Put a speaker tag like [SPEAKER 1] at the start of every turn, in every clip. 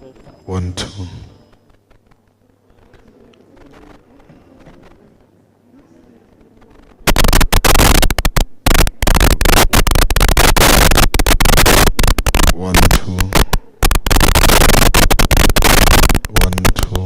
[SPEAKER 1] 1, 2. One, two. 1, 2.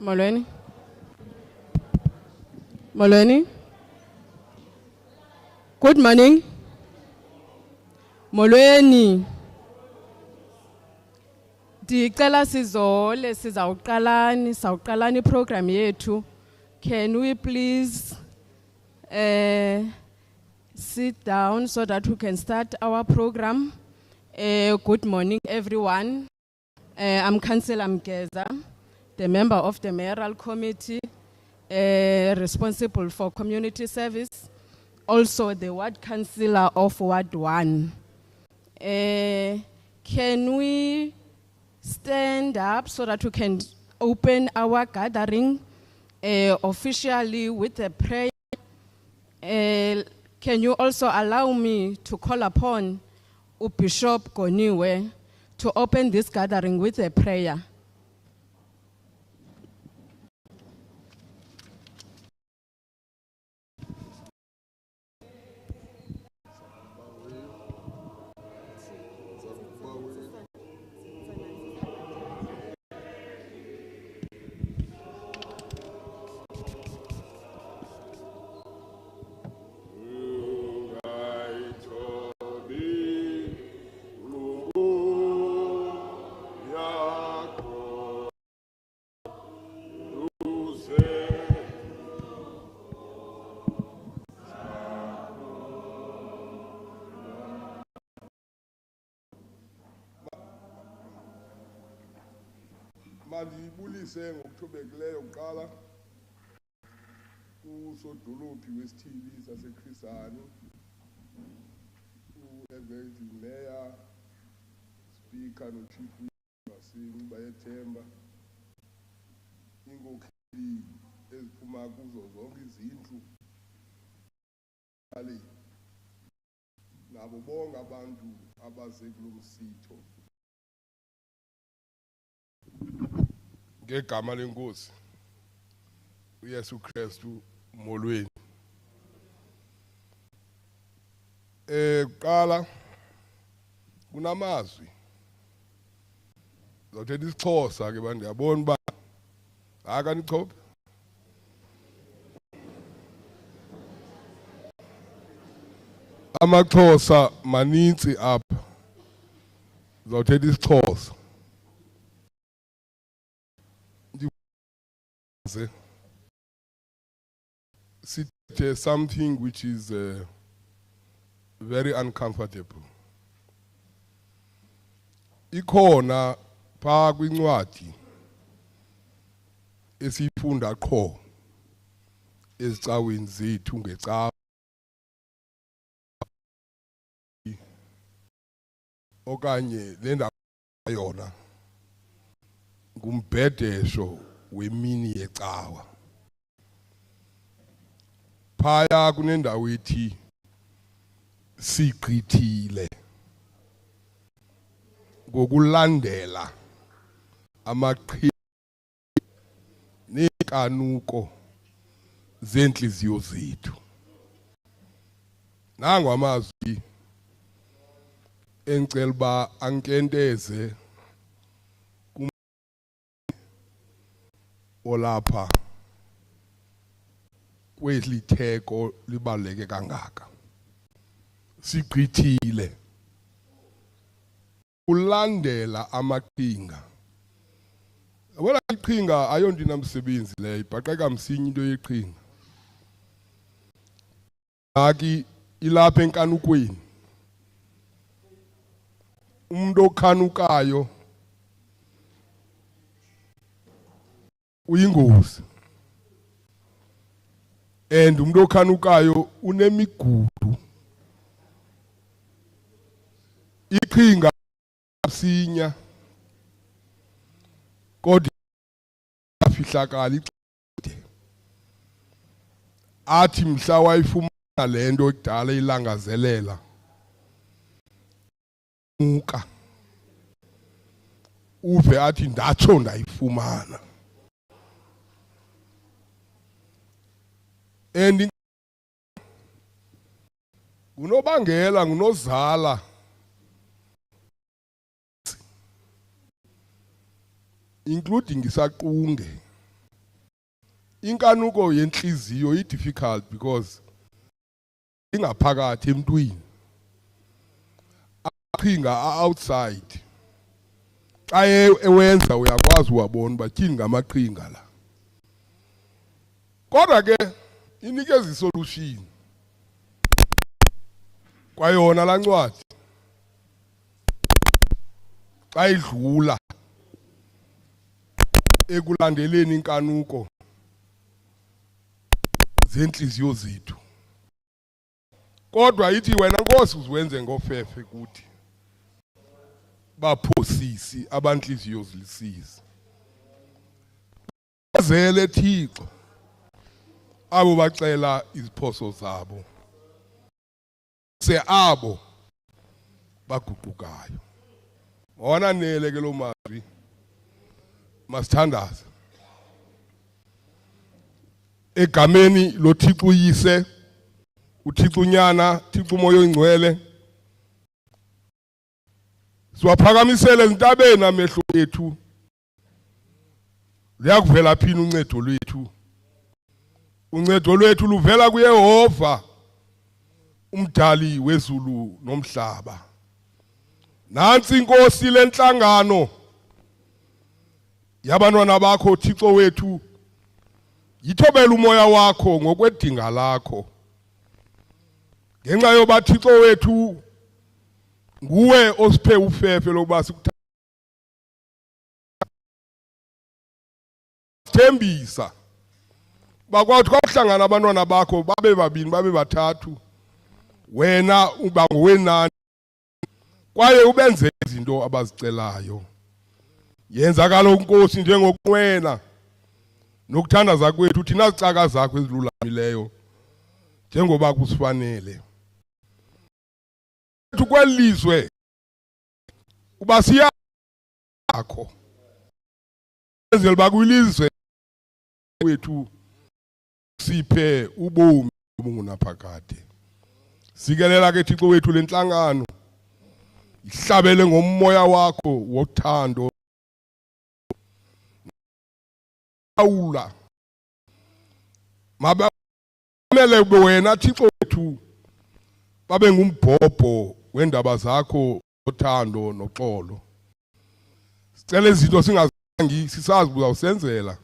[SPEAKER 2] Molweni. Molweni. Good morning. Molweni. Ndicela sizole sizawuqalani program yethu. Can we please sit down so that we can start our program? Good morning, everyone. I'm Councillor Mgeza, the member of the Mayoral Committee, responsible for community service, also the Ward Councillor of Ward 1. Can we stand up so that we can open our gathering officially with a prayer? Can you also allow me to call upon Bishop Goniwe to open this gathering with a prayer?
[SPEAKER 3] Mandibulise ngokuthobekileyo kuqala usodolophi wesithili saseKrisani, u-Evangelist Mayor, Speaker noChief Inxuba Yethemba, inkokheli eziphuma kuzo zonke izindlu nabo bonke abantu abaze kulo msitho. Ngegama lenkosi uYesu Kristu molweni. Qala kunamazwi zothetha isiXhosa ke bantu yabona ba akanichophe amaXhosa manintsi apha zothetha isiXhosa. Something which is very uncomfortable. Ikhona pha kwincwadi esifunda qho ezicaweni zethu ngecawa okanye le ndawo yona ngumbhedesho wemini yecawa. Phaya kunendawo ithi sigqithile ngokulandela amaqhinga nekanuko zentliziyo zethu. Nangu amazwi engicela uba ankenteze olapha kweli theko libaluleke kangaka. Sigqithile ulandela amaqhinga. Wena iqhinga ayonto inamsebenzi leyo, ibhaqeka msinya into yeqhinga. Aki ilapha enkanukweni. Umuntu okhanukayo uyingozi. And umuntu okhanukayo unemigudu. Iqhinga msinya kodwa afihlakala ixide. Athi mhla wayifumana lento ekudala ilangazelela muka uve athi ndatsho ndayifumana. And ngunobangela ngunozala including isaqunge inkanuko yenhliziyo difficult because ingaphakathi emntwini. Amaqhinga outside. Xa ewenza uyakwazi uwabona bathini ngamaqhinga la. Kodwa ke inikeza isolution. Kwayona la ncwadi. Xa idlula ekulandeleni inkanuko zenhliziyo zethu. Kodwa ithi wena Nkosi uziwenze ngofefe kuthi. Baphosisi abanhliziyo zilisiza. Azele Thixo abo bacela iziphoso zabo. Se abo baguqukayo. Wona nele ke lo mazwi. Masithandaze. Egameni lo Thixo uyise, uThixo unyana, Thixo umoya oyingcwele. Siwaphakamisele ezintabeni amehlo ethu. Liyakuvela phina uncedo lwethu. Uncedo lwethu luvela kuYehova, umdali wezulu nomhlaba. Nansi inkosi lenhlangano yabantwana bakho Thixo wethu. Yithobela umoya wakho ngokwedinga lakho. Ngenxa yoba Thixo wethu nguwe osiphe ufefe lokuba sikuthembisa. Bakwathi kwahlangana abantwana bakho babe babini babe bathathu. Wena uba ngowenani kwaye ubenze izinto abazicelayo. Yenza kaloku Nkosi njengokunwena nokuthandaza kwethu thina zicaka zakho ezilulamileyo njengoba kusifanele. Kwelizwe uba siya akho enzela bakwilizwe wethu siphe ubomi obungunaphakade. Sikelela ke Thixo wethu lenhlangano ihlabele ngomoya wakho wothando. Awula mabamele wena Thixo wethu babe ngumbhobho wendaba zakho othando noxolo. Sicela izinto singazangi sisazi uzawusenzela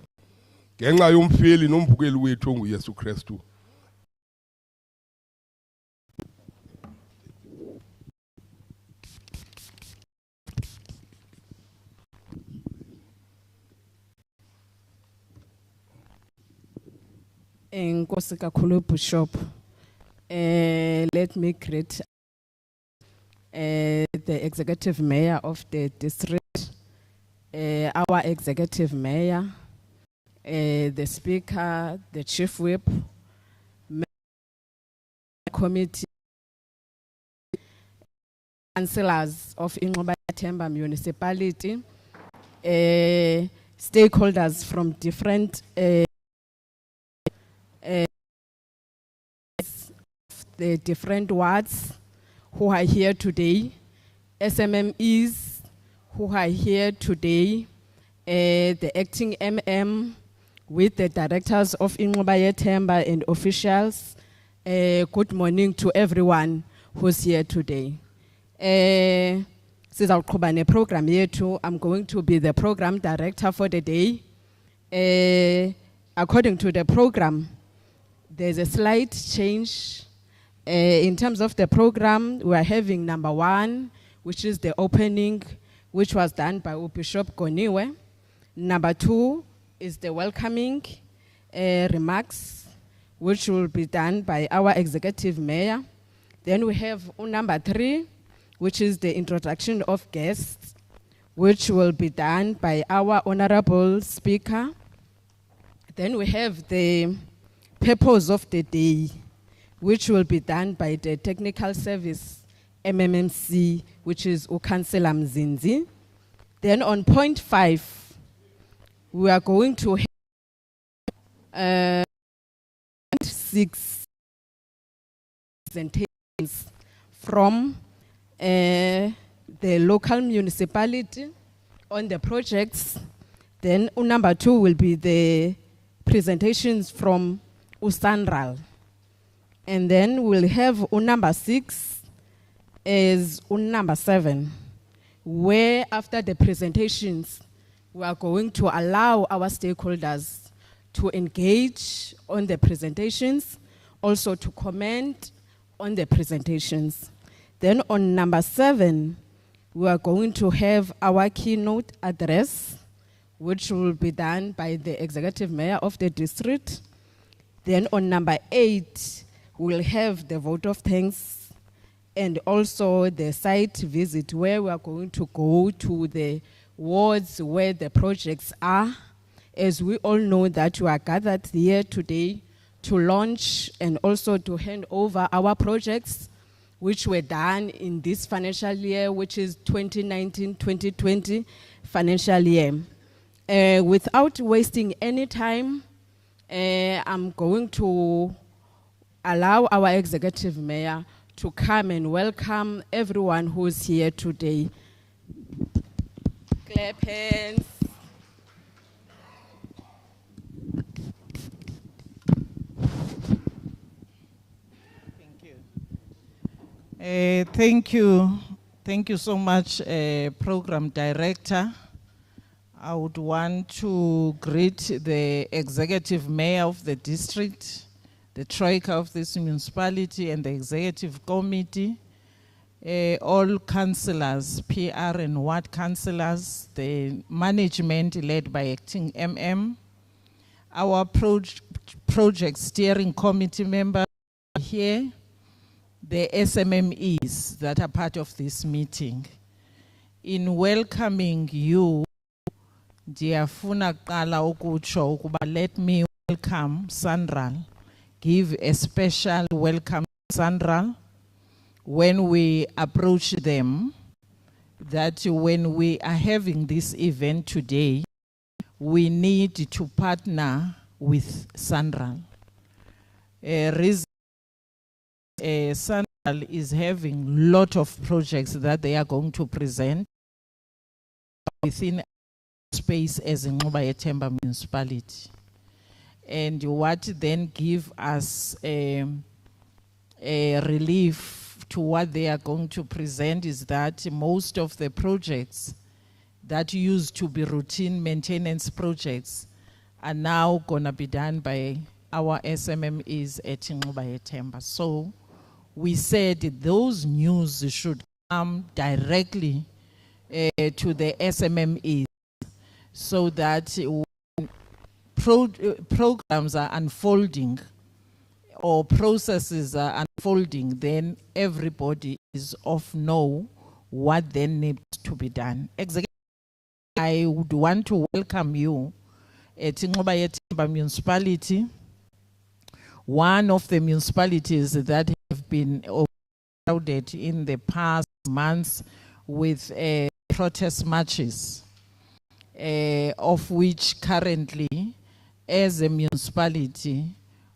[SPEAKER 3] ngenxa yomfeli nomvukeli wethu onguYesu Kristu.
[SPEAKER 2] Nkosi kakhulu Bishop. Let me greet the executive mayor of the district, our executive mayor, the speaker, the chief whip, committee, councillors of Inxuba Yethemba Municipality, stakeholders from different the different wards who are here today, SMMEs who are here today, the acting MM with the directors of Inxuba Yethemba and officials. Good morning to everyone who's here today. Sizawuqhuba ne-program yethu. I'm going to be the program director for the day. According to the program, there's a slight change. In terms of the program, we are having number 1, which is the opening, which was done by Bishop Goniwe. Number 2 is the welcoming remarks, which will be done by our executive mayor. Then we have number 3, which is the introduction of guests, which will be done by our honorable speaker. Then we have the purpose of the day, which will be done by the technical service MMMC, which is Councillor Mzinzi. Then on point 5, we are going to have 6 presentations from the local municipality on the projects. Then number 2 will be the presentations from SANRAL. And then we'll have number 6 as number 7, where after the presentations, we are going to allow our stakeholders to engage on the presentations, also to comment on the presentations. Then on number 7, we are going to have our keynote address, which will be done by the executive mayor of the district. Then on number 8, we'll have the vote of thanks and also the site visit, where we are going to go to the wards where the projects are. As we all know that we are gathered here today to launch and also to hand over our projects which were done in this financial year, which is 2019-2020 financial year. Without wasting any time, I'm going to allow our executive mayor to come and welcome everyone who's here today. Clap hands.
[SPEAKER 4] Thank you. Thank you so much, Program Director. I would want to greet the Executive Mayor of the district, the Troika of this municipality, and the Executive Committee, all councillors, PR and ward councillors, the management led by Acting MM, our project steering committee members here, the SMMEs that are part of this meeting. In welcoming you, ndiyafuna kuqala ukutsho ukuba let me welcome SANRAL, give a special welcome to SANRAL when we approach them, that when we are having this event today, we need to partner with SANRAL. SANRAL is having a lot of projects that they are going to present within space as Inxuba Yethemba Municipality. And what then give us a relief to what they are going to present is that most of the projects that used to be routine maintenance projects are now going to be done by our SMMEs at Inxuba Yethemba. So we said those news should come directly to the SMMEs, so that when programs are unfolding or processes are unfolding, then everybody is of know what then needs to be done. I would want to welcome you at Inxuba Yethemba Municipality, one of the municipalities that have been overcrowded in the past months with protest marches, of which currently, as a municipality,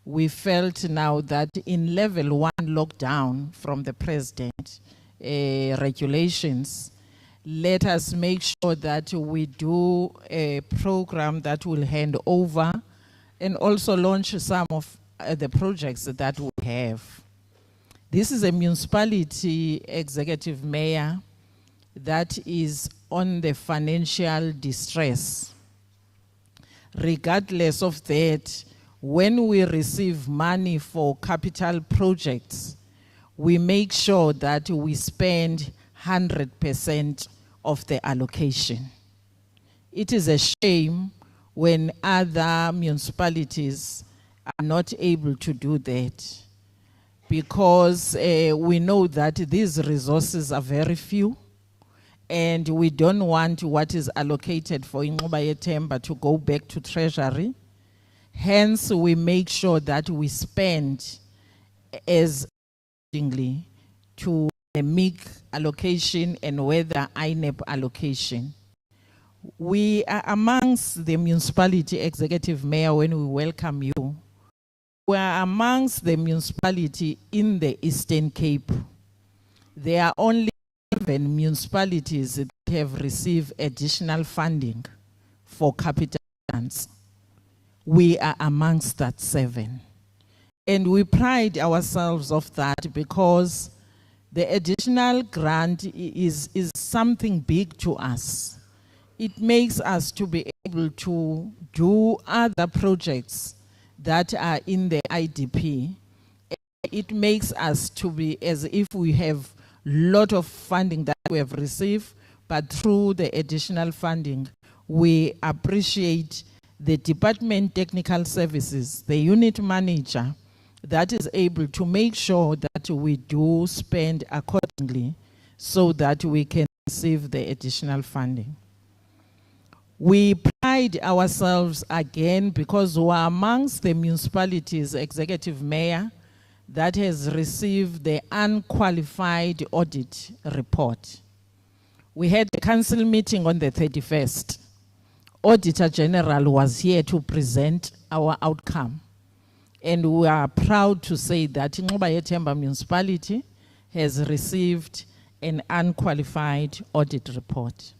[SPEAKER 4] we felt now that in level 1 lockdown from the president regulations, let us make sure that we do a program that will hand over and also launch some of the projects that we have. This is a municipality executive mayor that is on the financial distress. Regardless of that, when we receive money for capital projects, we make sure that we spend 100% of the allocation. It is a shame when other municipalities are not able to do that, because we know that these resources are very few, and we don't want what is allocated for Inxuba Yethemba to go back to Treasury. Hence, we make sure that we spend as accordingly to the MIC allocation and whether INEP allocation. We are amongst the municipality executive mayor when we welcome you. We are amongst the municipality in the Eastern Cape. There are only 7 municipalities that have received additional funding for capital grants. we are amongst that 7. And we pride ourselves of that because the additional grant is something big to us. It makes us to be able to do other projects that are in the IDP. It makes us to be as if we have a lot of funding that we have received, but through the additional funding, we appreciate the Department Technical Services, the unit manager, that is able to make sure that we do spend accordingly so that we can receive the additional funding. We pride ourselves again because we are amongst the municipalities executive mayor that has received the unqualified audit report. We had a council meeting on the 31st. Auditor General was here to present our outcome. And we are proud to say that Inxuba Yethemba Municipality has received an unqualified audit report.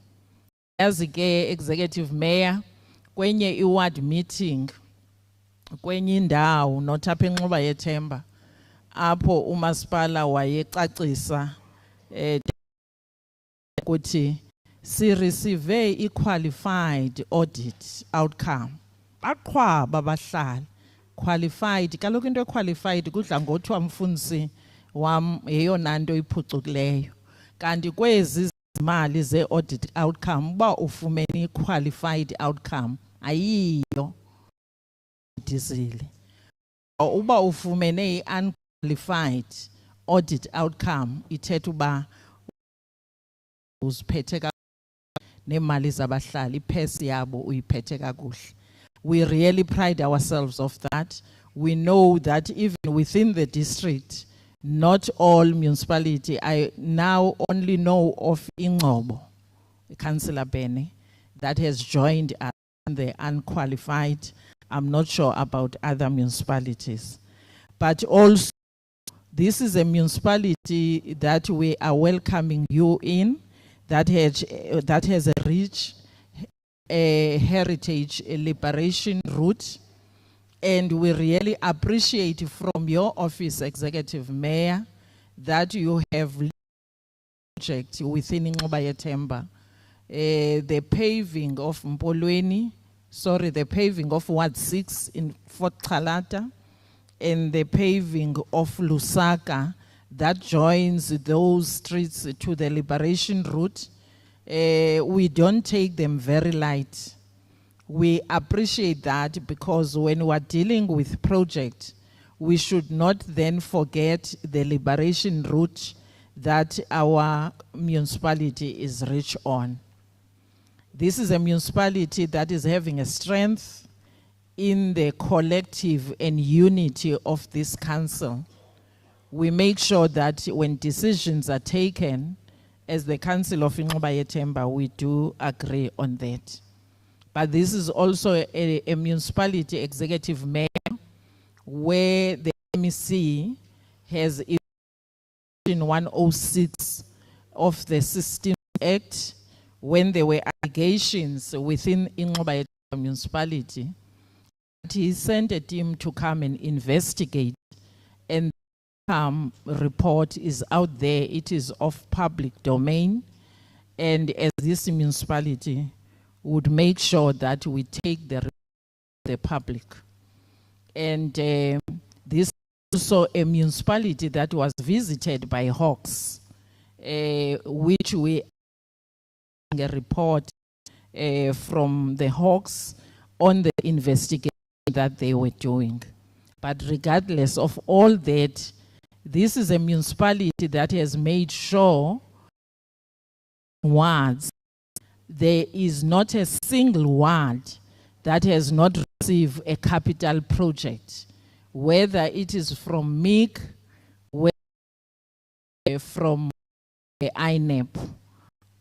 [SPEAKER 4] As the executive mayor, kwenye iward meeting, kwenye indawo notapha Inxuba Yethemba, apho umasipala wayecacisa ukuthi si receive i-qualified audit outcome. Baqhwaba abahlali. Qualified, kaloku into qualified kudla ngothiwa mfundisi wam yeyona nto iphucukileyo. Kanti kwezi zimali ze-audit outcome, uba ufumene i-qualified outcome, ayiyo dizile. Uba ufumene i-unqualified audit outcome, ithetha uba uziphethe kakuhle nemali zabahlali, iphesi yabo uyiphethe kakuhle. We really pride ourselves of that. We know that even within the district, not all municipality, I now only know of Inxobo, Councillor Bene, that has joined us in the unqualified. I'm not sure about other municipalities. But also, this is a municipality that we are welcoming you in, that has a rich heritage liberation route, and we really appreciate from your office, Executive Mayor, that you have project within Inxuba Yethemba. The paving of the paving of Ward 6 in Fort Chalata, and the paving of Lusaka that joins those streets to the liberation route. We don't take them very light. We appreciate that because when we're dealing with projects, we should not then forget the liberation route that our municipality is rich on. This is a municipality that is having a strength in the collective and unity of this council. We make sure that when decisions are taken, as the Council of Inxuba Yethemba, we do agree on that. But this is also a municipality executive mayor where the MEC has in 106 of the Systems Act when there were allegations within Inxuba Yethemba municipality. He sent a team to come and investigate, and report is out there. It is of public domain, and as this municipality would make sure that we take the public. And this is also a municipality that was visited by Hawks, which we a report from the Hawks on the investigation that they were doing. But regardless of all that, this is a municipality that has made sure wards, there is not a single ward that has not received a capital project, whether it is from MIC, whether from the INEP.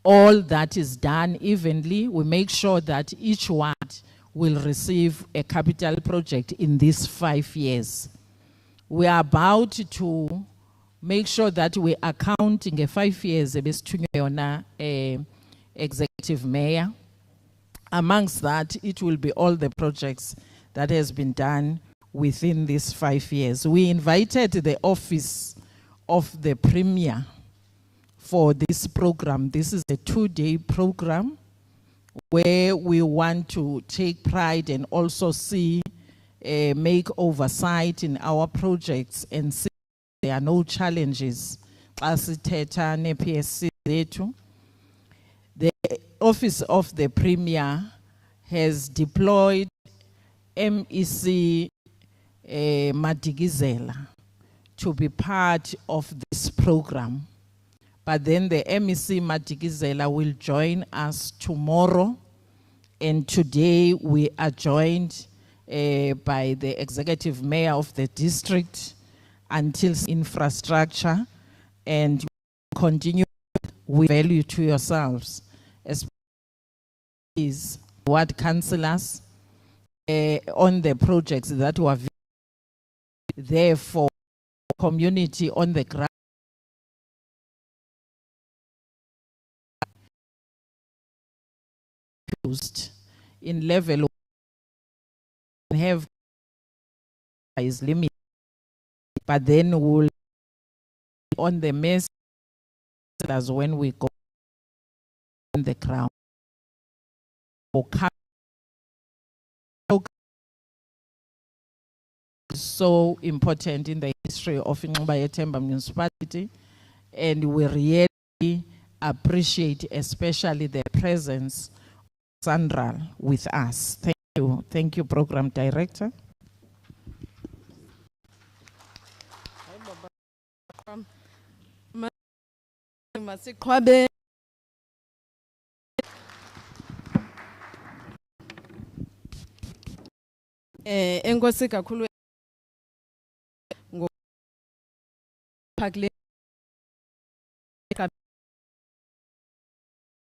[SPEAKER 4] All that is done evenly. We make sure that each ward will receive a capital project in these 5 years. We are about to make sure that we are counting a 5 years executive mayor. Amongst that, it will be all the projects that has been done within these 5 years. We invited the Office of the Premier for this program. This is a 2-day program where we want to take pride and also see, make oversight in our projects and see there are no challenges. The Office of the Premier has deployed MEC Madigizela to be part of this program. But then the MEC Madigizela will join us tomorrow, and today we are joined by the executive mayor of the district until infrastructure, and continue with value to yourselves, as is ward councillors on the projects that were there for community on the ground. In level have is limited, but then we'll on the mess as when we go on the ground. So important in the history of Inxuba Yethemba Municipality, and we really appreciate especially the presence of SANRAL with us. Thank you. Thank you, Program Director.
[SPEAKER 2] Enkosi kakhulu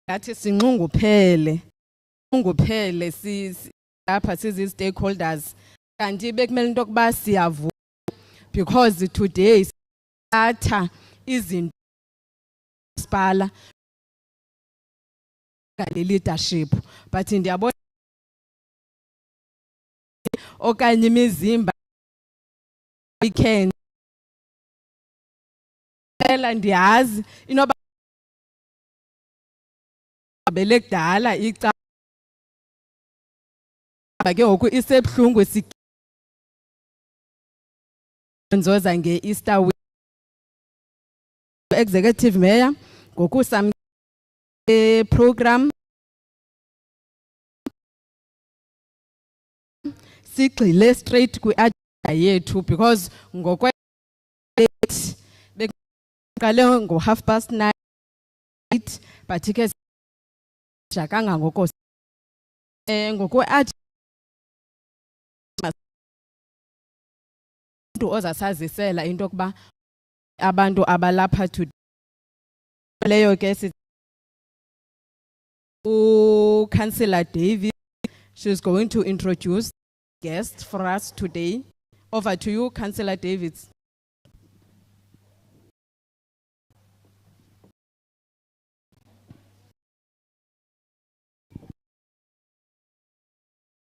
[SPEAKER 2] ngathi sinxunguphele lapha sizi stakeholders, kanti bekumele into yokuba siyavuka because today atha izinto spala ngale leadership, but ndiyabona okanye imizimba weekend ela ndiyazi inoba abele kudala ica ke ngoku isebhlungu nzoza nge-Easter week. Executive Mayor ngoku sam program sigxile straight kwi-agenda yethu, because ngokwe beqale ngo9:30 but ke jakanga ngoko ngokwe-agenda umuntu ozasazisela into yokuba abantu abalapha today leyo ke Councillor David, she's going to introduce guests for us today. Over to you, Councillor David.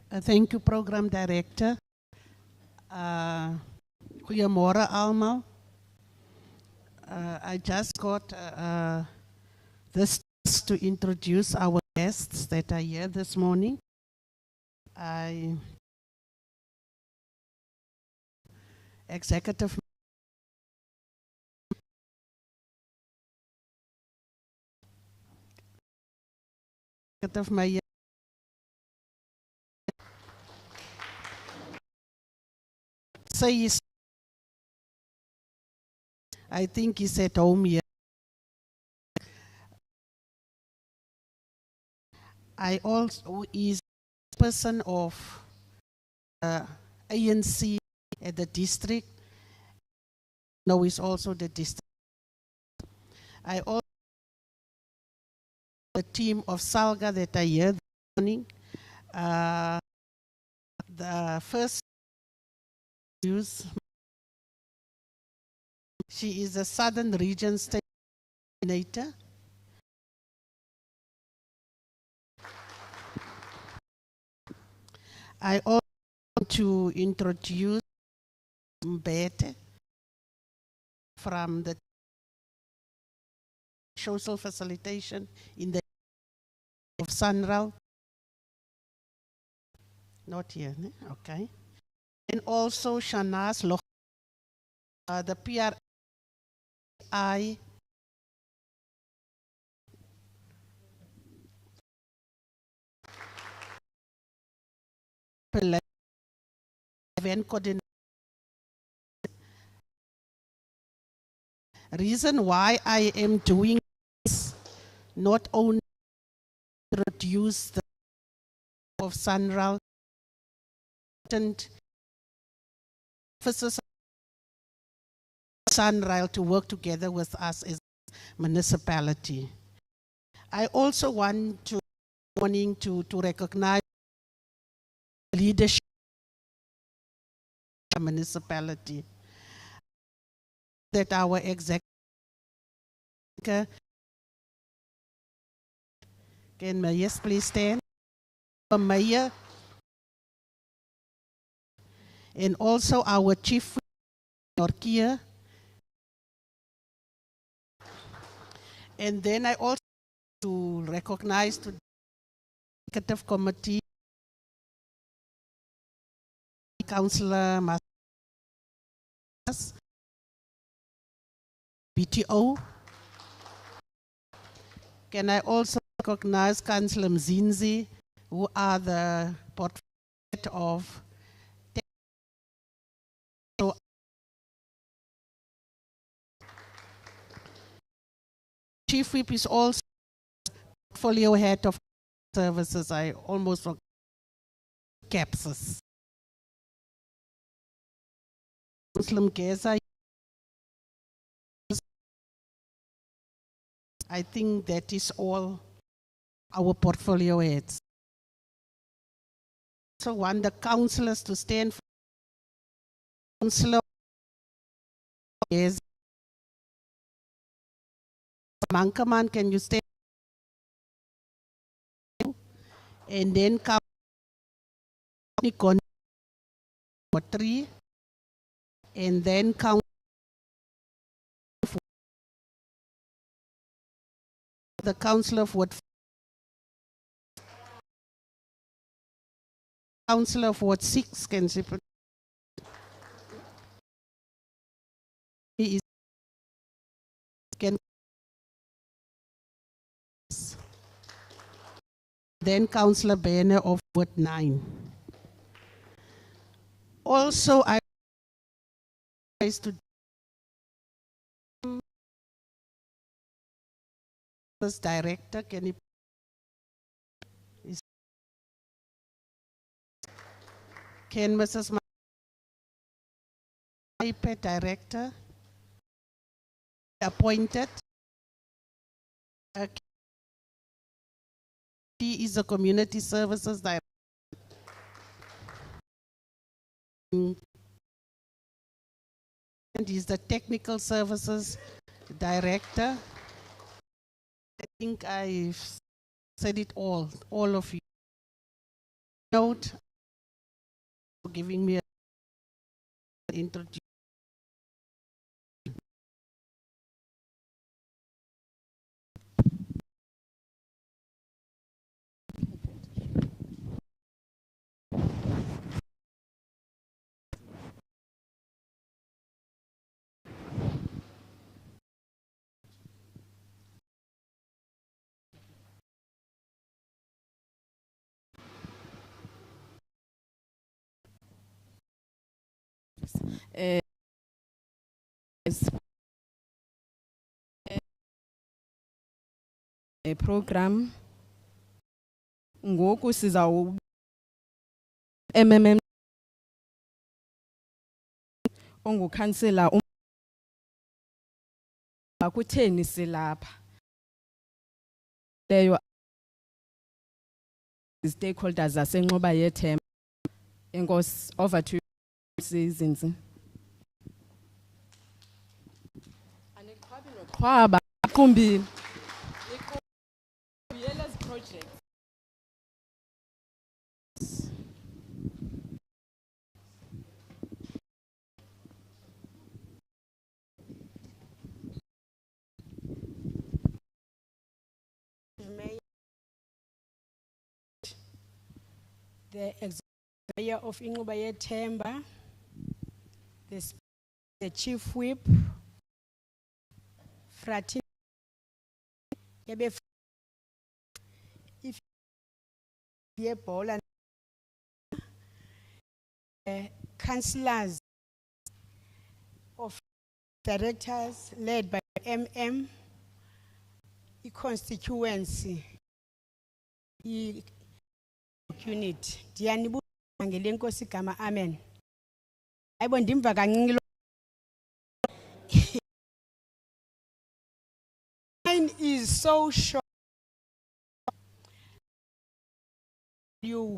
[SPEAKER 5] Thank you, Program Director. Goeiemorgen allemaal. I just got this to introduce our guests that are here this morning. Executive Mayor, I think he's at home here. I also is person of ANC at the district. No, he's also the district. I also the team of Salga that are here this morning. The first news, she is a Southern Region State Coordinator. I also to introduce Mbete from the social facilitation in the of SANRAL. Not here, ne? Okay. And also Shanaz Loch, the PRI event coordinator. Reason why I am doing this, not only introduce the of SANRAL and officers of SANRAL to work together with us as municipality. I also want to recognize leadership of the municipality, that our executive can mayors please stand? Mayor, and also our chief Norkia. And then I also to recognize to the executive committee, Councillor Mas, BTO. Can I also recognize Councillor Mzinzi, who are the portfolio of Chief Whip is also portfolio head of services. I almost forgot CAPSIS. Muslim Geza, I think that is all our portfolio heads. So want the councillors to stand for Councillor is Mankaman, can you stand? And then Councillor for 3, and then the councillor for Councillor for 6, can she put? He is can then Councillor Bene of Ward 9. Also, I is to this director, can you can Mrs. iPad director appointed? He is a community services director. And he's the technical services director. I think I've said it all of you. Note for giving me an introduction.
[SPEAKER 2] A program ngoku siza MMM ongukhansela akutheni silapha leyo stakeholders zaseNxuba Yethemba. Enkosi, over to Zinzi. Aniqhabi noqhwaba qumbi project
[SPEAKER 6] the executive of Inxuba Yethemba, the chief whip, Fratin, if councillors of directors led by MM, constituency, unit. Dianibu angelenko sikama amen. Aibo ndimva kancinci. Mine is so short. You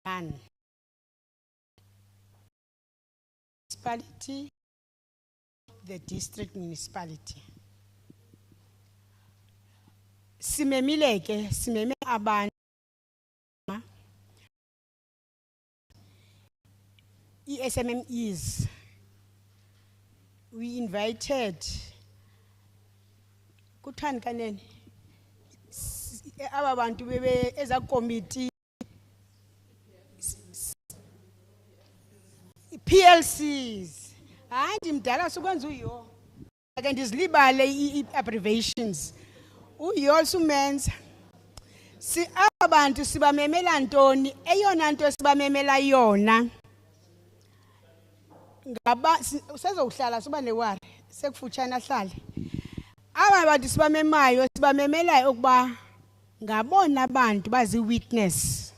[SPEAKER 6] and municipality, the district municipality. Simemileke, simeme abantu. SMMEs. We invited Kutan Kanen aba bantu bebe eza committee PLCs. Hayi mdala sokwenza uyo. Ake ndizilibale abbreviations. Uyo also means si abantu sibamemela ntoni eyona nto sibamemela yona. Ngaba usezohlala soba newari sekufutshana hlale. Aba bantu sibamemayo sibamemela ukuba ngabona abantu bazi witness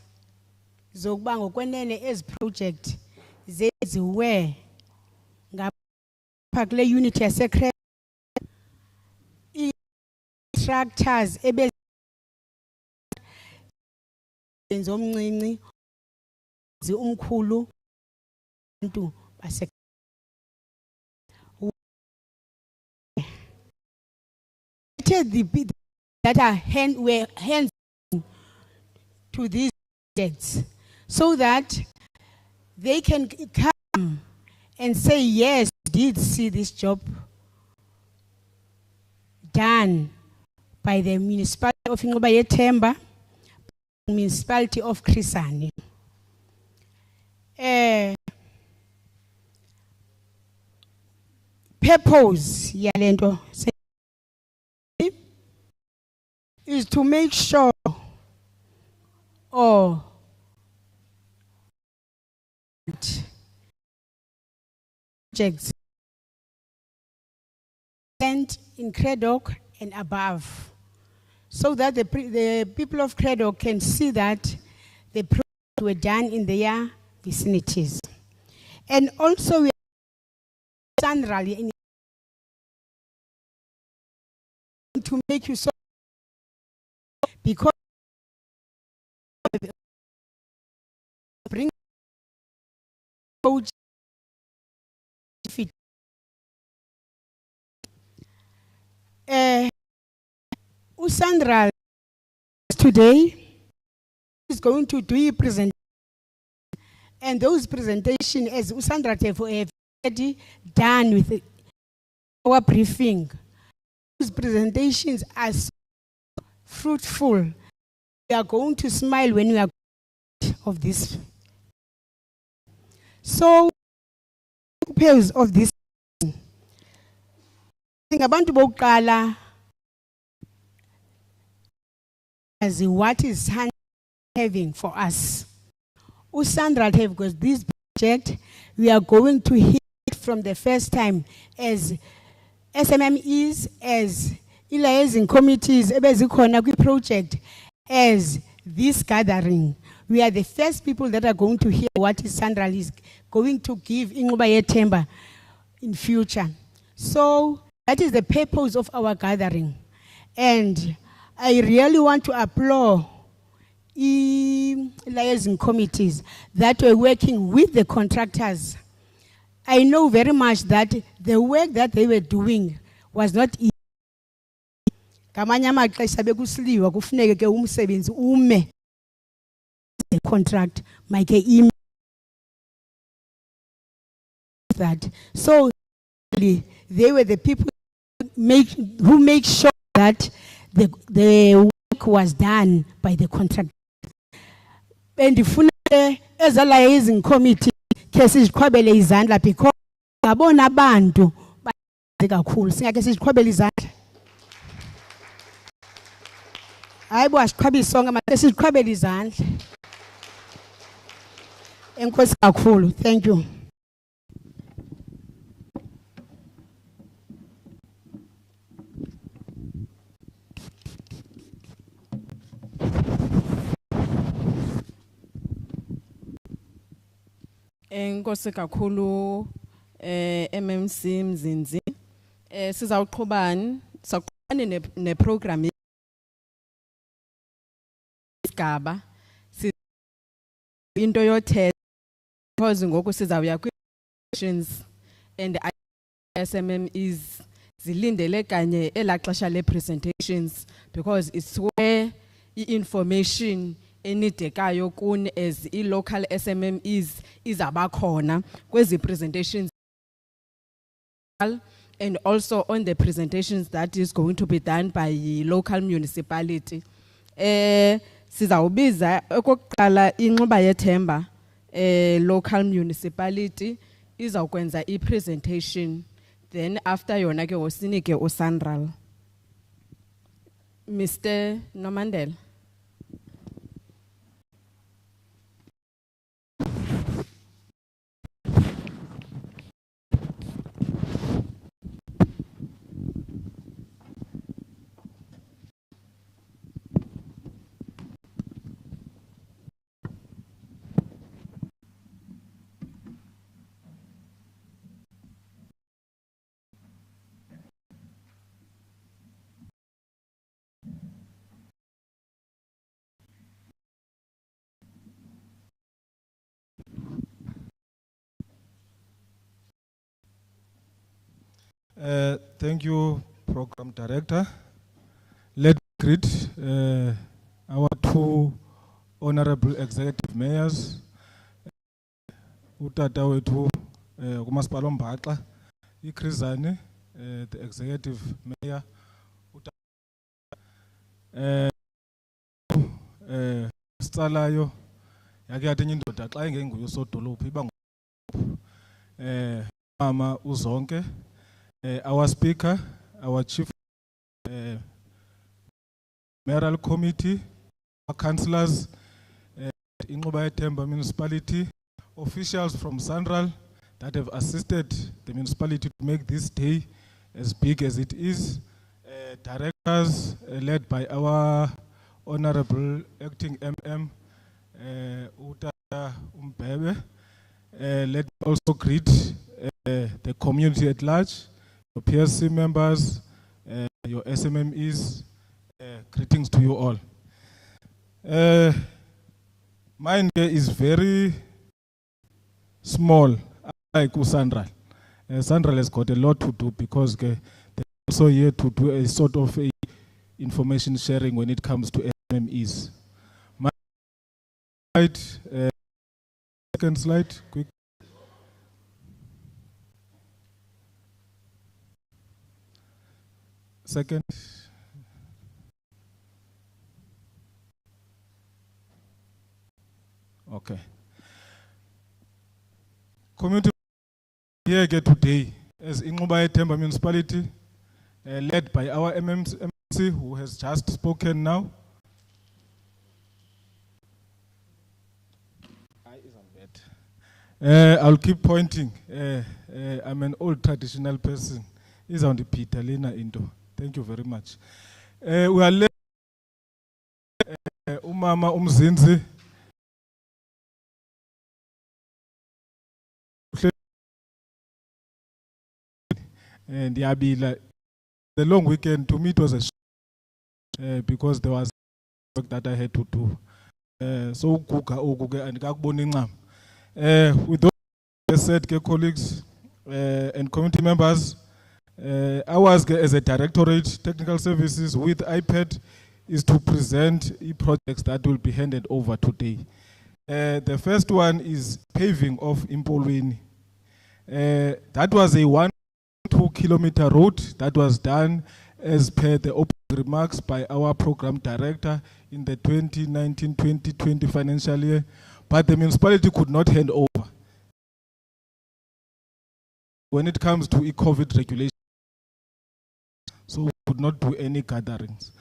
[SPEAKER 6] zokuba ngokwenene ezi project zenziwe ngapha kule unit yase Cradock i-structures ebezomncinci umkhulu abantu base that are were hands to these projects so that they can come and say, yes, did see this job done by the municipality of Inxuba Yethemba, municipality of Crisani. Purpose yalento is to make sure projects and in Cradock and above, so that the people of Cradock can see that the projects were done in their vicinities. And also we have SANRAL to make you so, because bring coach fit. SANRAL today is going to do a presentation, and those presentations, as SANRAL have already done with our briefing, those presentations are so fruitful. We are going to smile when we are of this. So, purpose of this thing about Bokala as what is SANRAL having for us. SANRAL have got this project. We are going to hear it from the first time as SMMEs, as liaison committees, project, as this gathering. We are the first people that are going to hear what SANRAL is going to give Inxuba Yethemba in future. So that is the purpose of our gathering. And I really want to applaud liaison committees that were working with the contractors. I know very much that the work that they were doing was not easy. The contract, that. So they were the people make sure that the work was done by the contractor. And if as a liaison committee, cases kwabele izandla because ngabona abantu kakhulu singake siziqhwabele izandla. Hayibo asiqhwabe isonga mase siziqhwabele izandla. Enkosi kakhulu. Thank you.
[SPEAKER 2] Enkosi kakhulu MMC Mzinzi. Sizawuqhubani ne program isigaba into yothetha because ngoku sizawuya questions and SMMEs zilindele kanye elaxesha le presentations because it's where information enidekayo kun as local SMMEs izabakhona kwezi presentations and also on the presentations that is going to be done by local municipality. Sizawubiza okokuqala Inxuba Yethemba local municipality izawukwenza i-presentation, then after yona ke osinike uSANRAL. Mr. Nomandela.
[SPEAKER 7] Thank you, Program Director. Let's greet our two honorable executive mayors. Utata wethu kumasipala Mbaxa, iKhrizani, the executive mayor. Sitsalayo yake yathi indoda xa ingenguye sodolophu iba mama uzonke. Our speaker, our chief mayoral committee, our councillors, Inxuba Yethemba Municipality, officials from SANRAL that have assisted the municipality to make this day as big as it is, directors led by our honorable acting MM, Utata Umbebe. Let me also greet the community at large, your PSC members, your SMMEs, greetings to you all. Mine is very small, like SANRAL. SANRAL has got a lot to do because they're also here to do a sort of a information sharing when it comes to SMMEs. My slide, second slide, quick. Second. Okay. Community here again today as Inxuba Yethemba Municipality, led by our MMC who has just spoken now. I'll keep pointing. I'm an old traditional person. Is on the Peter Lena Indo. Thank you very much. We are led Umama Umzinzi. And the long weekend to me it was a because there was work that I had to do. So and with those said, colleagues and community members, I was as a directorate technical services with iPad is to present projects that will be handed over today. The first one is paving of Impolweni. That was a 1-2 2-kilometer road that was done as per the opening remarks by our program director in the 2019-2020 financial year, but the municipality could not hand over. When it comes to COVID regulation, so we could not do any gatherings.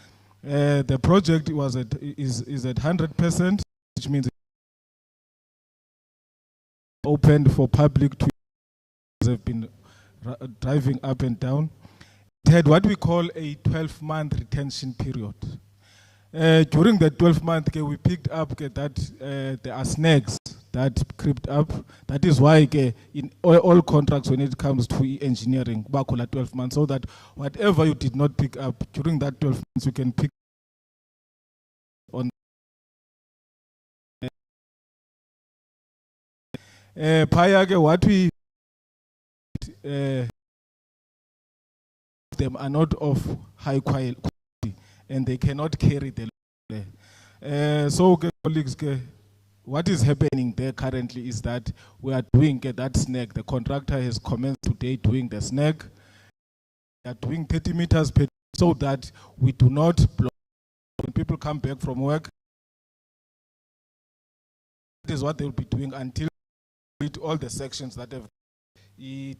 [SPEAKER 7] The project is at 100%, which means opened for public to have been driving up and down. It had what we call a 12-month retention period. During the 12-month, we picked up that there are snags that crept up. That is why in all contracts, when it comes to engineering, 12 months, so that whatever you did not pick up during that 12 months, you can pick on. What we them are not of high quality and they cannot carry the load. So colleagues, what is happening there currently is that we are doing that snag. The contractor has commenced today doing the snag. They are doing 30 meters per so that we do not block when people come back from work. That is what they will be doing until with all the sections that have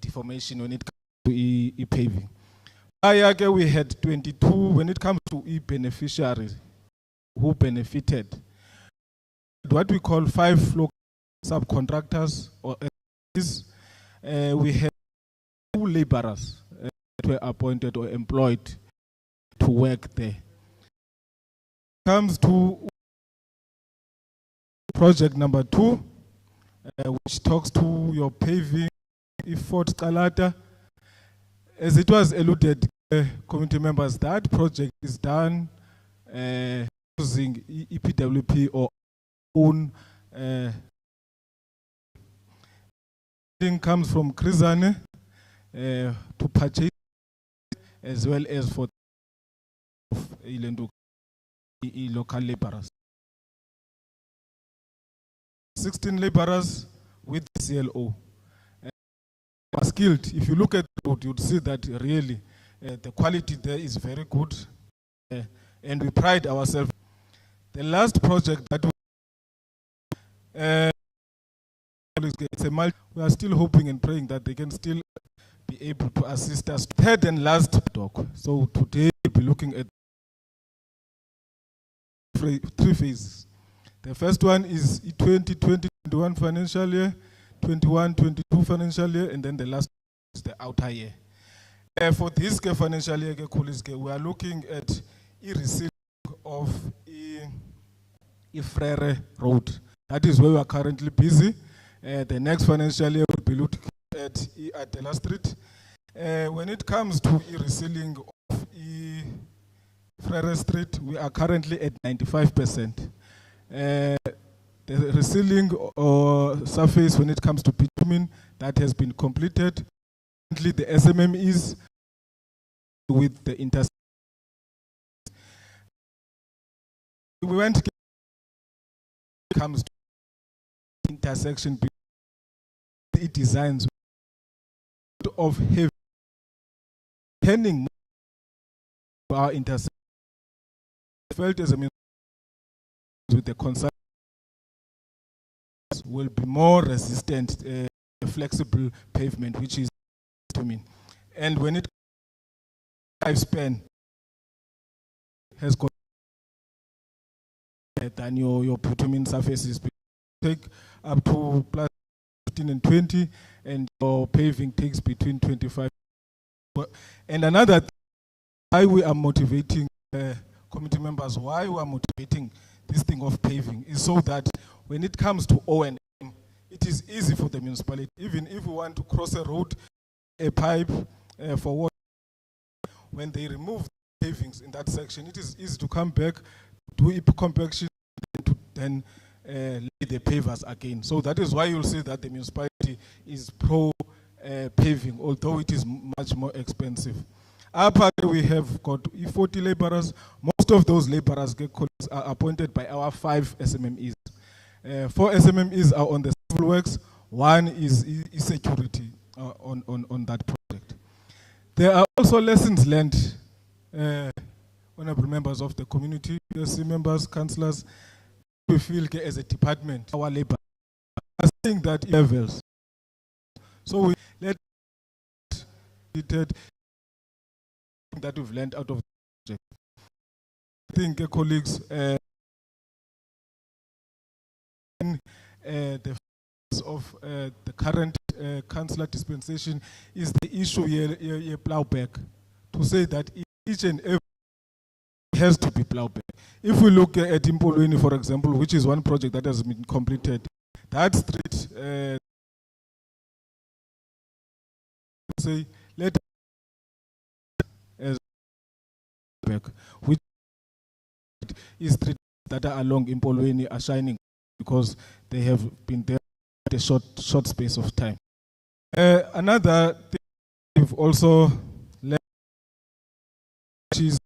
[SPEAKER 7] deformation when it comes to paving. We had 22 when it comes to beneficiaries who benefited. What we call 5 local subcontractors or we had 2 laborers that were appointed or employed to work there. Comes to project number 2, which talks to your paving Fort Calata. As it was alluded, committee members, that project is done using EPWP or own. Thing comes from Krizane to purchase as well as for local laborers. 16 laborers with the CLO. Are skilled. If you look at the road, you'd see that really the quality there is very good, and we pride ourselves. The last project that we are still hoping and praying that they can still be able to assist us. Third and last talk. So today we'll be looking at 3 phases. The first one is 2020-21 financial year, 21-22 financial year, and then the last is the outer year. For this financial year, we are looking at resealing of Frere Road. That is where we are currently busy. The next financial year will be looking at Adela Street. When it comes to resealing of Frere Street, we are currently at 95%. The resealing surface when it comes to bitumen, that has been completed. Currently the SMM is with the intersection. We went to comes to intersection, it designs of heavy pending our intersection. Felt as a means with the concern will be more resistant, flexible pavement, which is bitumen. And when it lifespan has got than your bitumen surfaces, take up to plus 15 and 20, and your paving takes between 25. And another thing, why we are motivating committee members, why we are motivating this thing of paving is so that when it comes to O&M, it is easy for the municipality. Even if we want to cross a road, a pipe for water, when they remove the pavings in that section, it is easy to come back, do a compaction, and to then lay the pavers again. So that is why you'll see that the municipality is pro paving, although it is much more expensive. Up we have got 40 laborers. Most of those laborers are appointed by our 5 SMMEs. 4 SMMEs are on the civil works. 1 is security on that project. There are also lessons learned, honorable members of the community, PSC members, councillors. We feel as a department, our labor, are seeing that levels. So we let it that we've learned out of the project. I think, colleagues, the of the current councillor dispensation is the issue here plowback, to say that each and every has to be plowback. If we look at Impolweni, for example, which is one project that has been completed, that street say let as back, which is street that are along Impolweni are shining because they have been there a short space of time. Another thing we've also learned is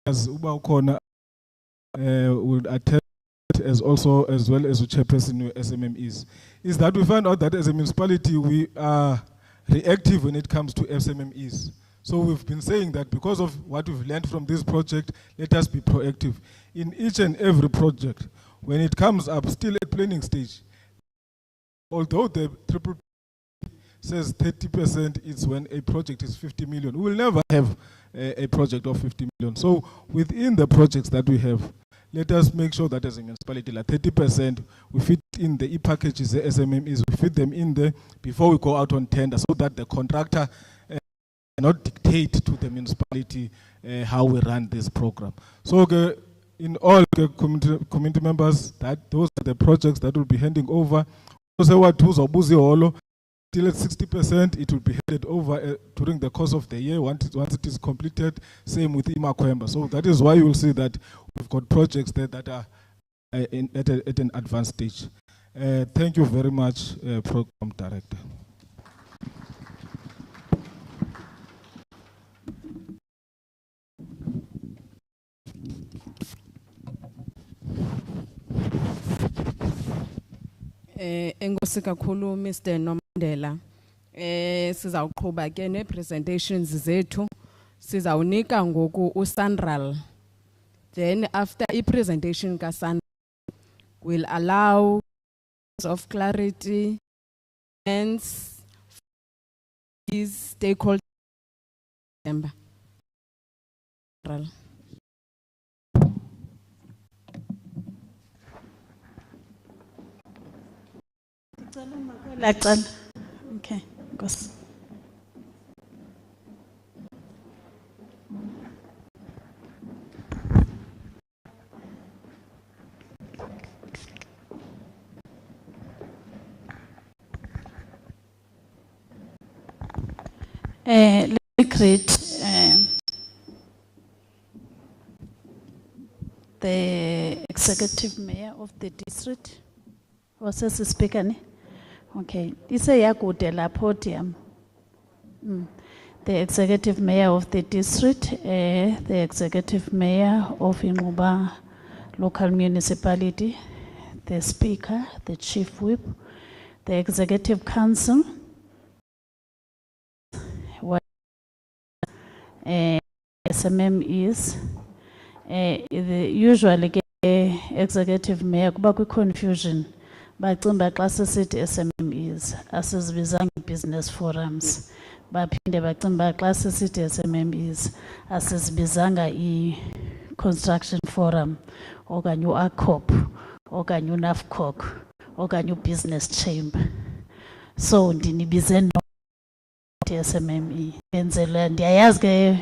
[SPEAKER 7] as Uba Ukona would attest as well as the chairperson of SMMEs, is that we find out that as a municipality we are reactive when it comes to SMMEs. So we've been saying that because of what we've learned from this project, let us be proactive in each and every project. When it comes up, still at planning stage, although the triple says 30% is when a project is 50 million, we will never have a project of 50 million. So within the projects that we have, let us make sure that as a municipality, like 30%, we fit in the e-packages, the SMMEs, we fit them in there before we go out on tender, so that the contractor cannot dictate to the municipality how we run this program. So in all community members, that those are the projects that will be handing over. Still at 60%, it will be handed over during the course of the year once it is completed. Same with Imakwemba. So that is why you will see that we've got projects there that are at an advanced stage. Thank you very much, Program Director.
[SPEAKER 2] Enkosi kakhulu Mr. Nomandela. Sizawuqhuba ke ne-presentations zethu. Sizawunika ngoku uSANRAL. Then after i-presentation kaSANRAL, we'll allow of clarity and is stakeholder member.
[SPEAKER 8] Okay, Gus. Let me create the executive mayor of the district. What's the speaker? Okay, this is a podium. The executive mayor of the district, the executive mayor of Inxuba Local Municipality, the speaker, the chief whip, the executive council, what SMMEs, usually executive mayor kuba confusion. Bacimba classes it SMMEs, asizibizanga business forums. Baphinde bacimba classes it SMMEs, asizibizanga construction forum, okanye uACOP, okanye uNAFCOC, okanye business chamber. So ndinibize no SMME. Enzela ndiyayazi ke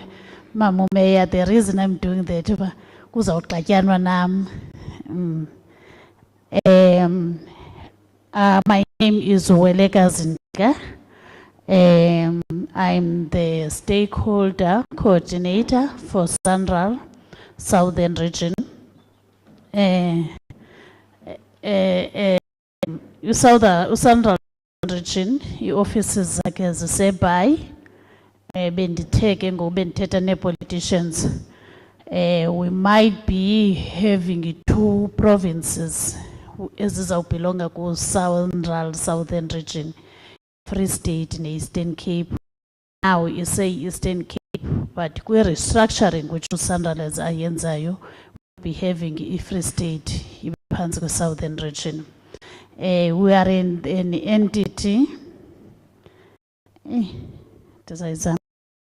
[SPEAKER 8] Mama Mayor, the reason I'm doing that kuzawuxatyanwa nam. My name is Weleka Zinga. I'm the stakeholder coordinator for SANRAL Southern Region. SANRAL Region, your offices like as a say by benditeke ngobendithetha ne-politicians. We might be having 2 provinces ezizawubelonga ku SANRAL Southern Region. Free State in Eastern Cape. Now you say Eastern Cape, but we're restructuring which SANRAL as ayenzayo be having a Free State in the southern region. We are in an entity. Does I examine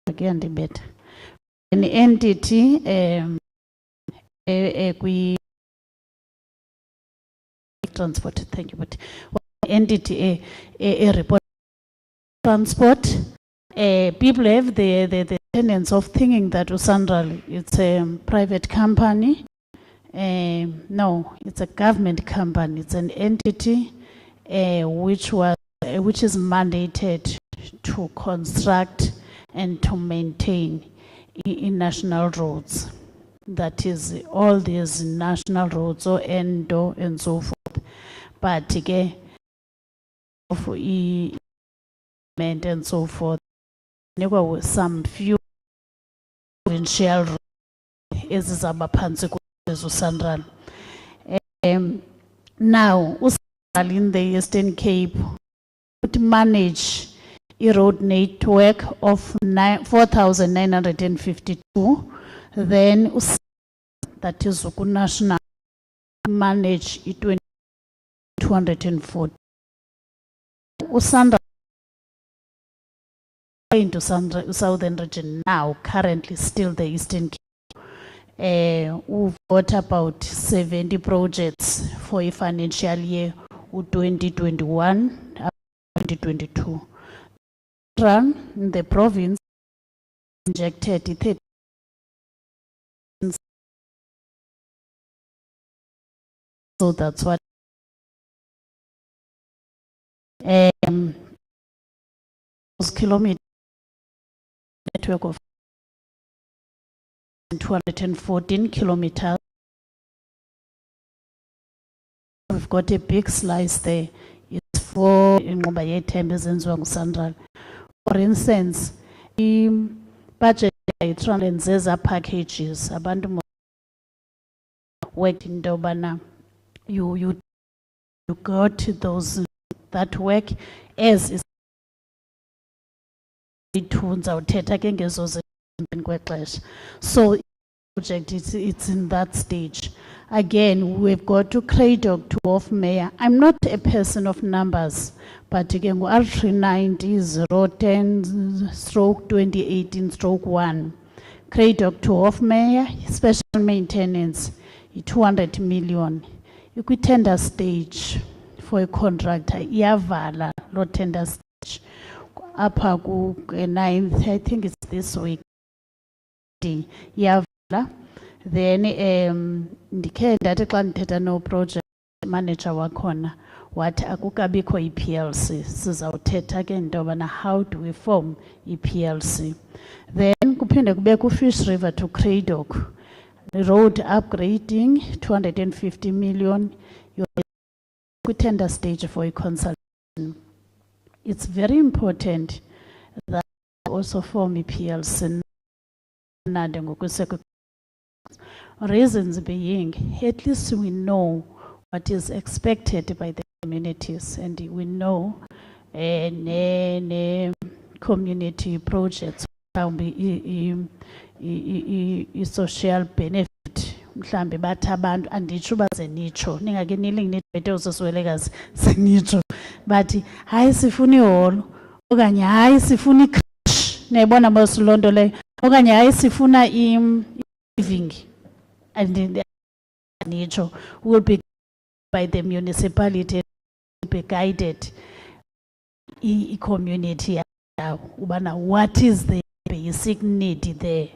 [SPEAKER 8] again the better? An entity we transport. Thank you, but entity a report transport. People have the tendency of thinking that SANRAL it's a private company. No, it's a government company. It's an entity which is mandated to construct and to maintain in national roads. That is all these national roads or ENDO and so forth. But again, for and so forth, there were some few provincial roads as SANRAL. Now, SANRAL in the Eastern Cape would manage a road network of 4,952. Then that is national manage 240. SANRAL into southern region now, currently still the Eastern Cape. We've got about 70 projects for a financial year 2021 2022. Run in the province injected 30. So that's what kilometer network of 214 kilometers. We've got a big slice there. It's for Inxuba Yethemba SANRAL. For instance, the budget transfer packages abantu worked in Dobana. You got those that work as is so project it's in that stage. Again, we've got to Cradock to off mayor. I'm not a person of numbers, but again, R390 010/2018/1. Cradock to off mayor, special maintenance, 200 million. You could tender stage for a contractor. Yavala, lo tender stage. Upper 9th, I think it's this week. Yavala. Then ndikhe ndathi xa ndithetha no project manager wakhona wathi akukabikho iPLC sizawuthetha ke into yobana how do we form iPLC. Then kuphinde kube ku-Fish River to Cradock road upgrading 250 million. You're tender stage for a consultation. It's very important that also form iPLC. Reasons being, at least we know what is expected by the communities, and we know community projects social benefit. Mhlambe bathi abantu anditsho baze nitsho ningake nilingi nibhethe usoswelekazi senitsho bathi hayi sifuna iholo okanye hayi sifuna icrash nayibona bosilonto leyo okanye hayi sifuna living. And nature will be by the municipality, will be guided community. What is the basic need there?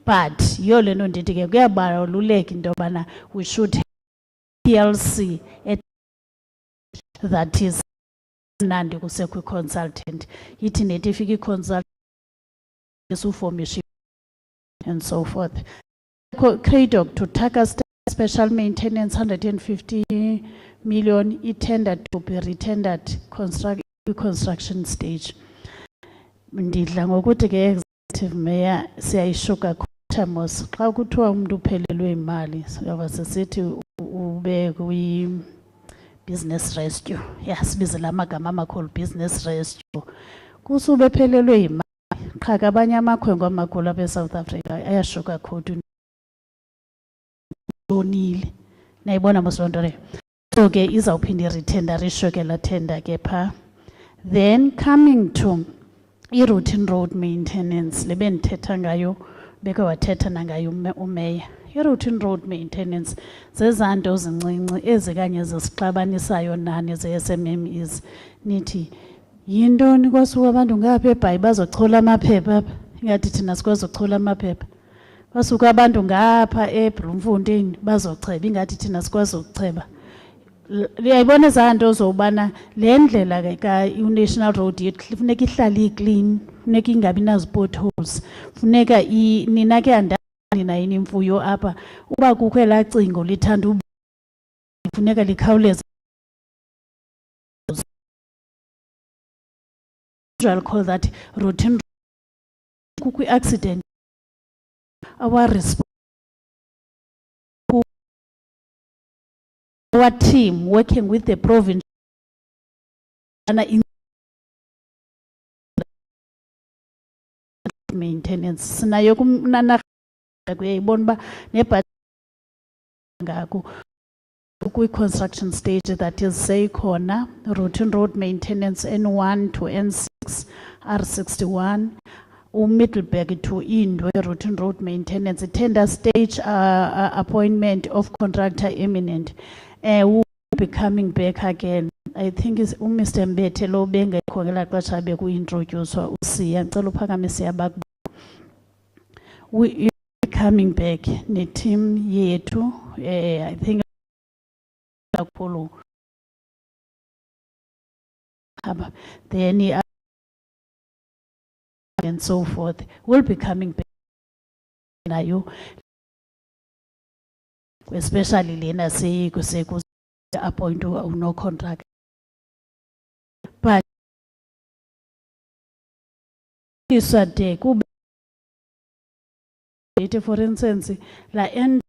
[SPEAKER 8] But we should have PLC that is Nandi consultant. It native consultant formation and so forth. Cradock to Taka special maintenance 150 million. It tended to be retendered construction stage. Ndidla ngokuthi ke executive mayor siyayishuka khutamos xa kuthiwa umuntu uphelelwe imali uyaba sisithi ube kwi business rescue. Yes, bizela amagama amakhulu business rescue. Kusube phelelwe imali. Qha ke abanye amakhwenkwe amakhulu apha eSouth Africa ayashuka kakhulu donile. Nayibona mosonto le. So ke izawuphinda iretender ishokela tender ke pha. Then coming to i-routine road maintenance lebe ndithetha ngayo beke wathetha nangayo umeya. I-routine road maintenance zezanto zincinci ezikanye zisixabanisayo nani ze-SMMEs nithi yintoni kwasuka abantu ngapha eBhayi bazochola amaphepha apha ingathi thina sikwazi ukuchola amaphepha kwasuka abantu ngapha eBloemfontein bazocheba ingathi thina sikwazi ukucheba. Liyayibona izanto zobana le ndlela ka i-national road yethu funeka ihlale iclean, funeka ingabi nazo potholes, funeka nina ke andani na yini imfuyo apha uba kukho elacingo lithanda funeka likhawuleze. I'll call that routine. Kukho accident our response, our team working with the province and maintenance sinayo kumnana kuyayibona ba nebudget ngako kwi-construction stage that is seyikhona routine road maintenance N1 to N6 R61 Middelburg to Indwe routine road maintenance tender stage appointment of contractor imminent. Will be coming back again. I think it's Mr. Mbete lo bengekho ngela xesha bekuintroduce usiya ngicela uphakamise abak. We coming back ne team yethu I think kakhulu then and so forth will be coming back na you especially lena say kuseku appoint no contract but is a day for instance la end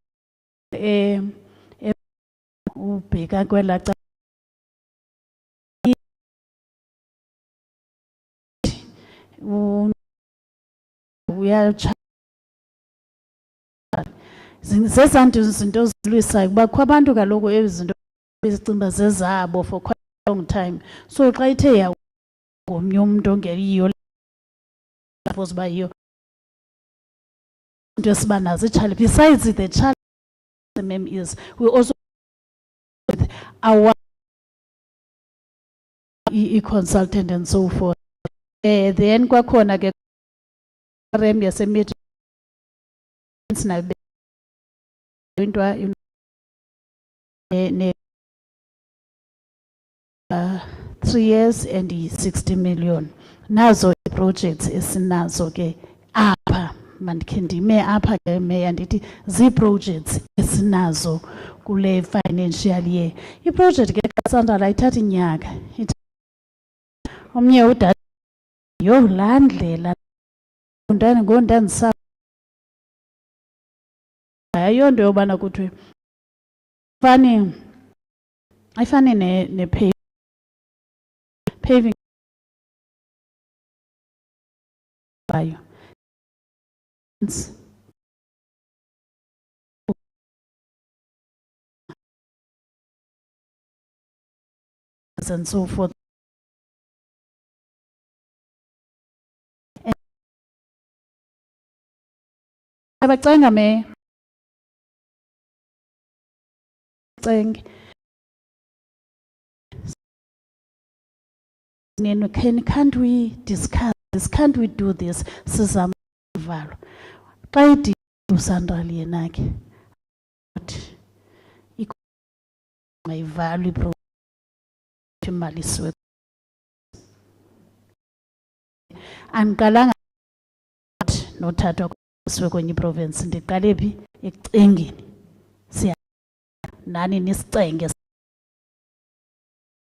[SPEAKER 8] ubheka kwela we are zesantu izinto zilwisayo kuba kwabantu kaloku ezinto bezicimba zezabo for quite a long time so xa ithe ya ngomnye umuntu ongeriyo suppose ba yiyo into esiba nazo challenge besides the challenge is we also with our consultant and so forth then kwakhona ke rem yasemid na into ne 3 years and 60 million nazo projects esinazo ke apha mandikhe ndime apha ke meya ndithi zi-projects esinazo kule financial year. I-project ke kaSANRAL ayithatha inyaka omnye udala yo laa ndlela ngondandisa ayonto yobana kuthiwe ayifani ne-paving bayo and so forth. Abacenga me can't we discuss this? Can't we do this? Sizama valo. Xa idi uSANRAL yena ke. Ivalo ipro imali siwe. Andiqalanga nothathwa siwe kwenye province ndiqale phi ekucengeni. Siya nani nisicenge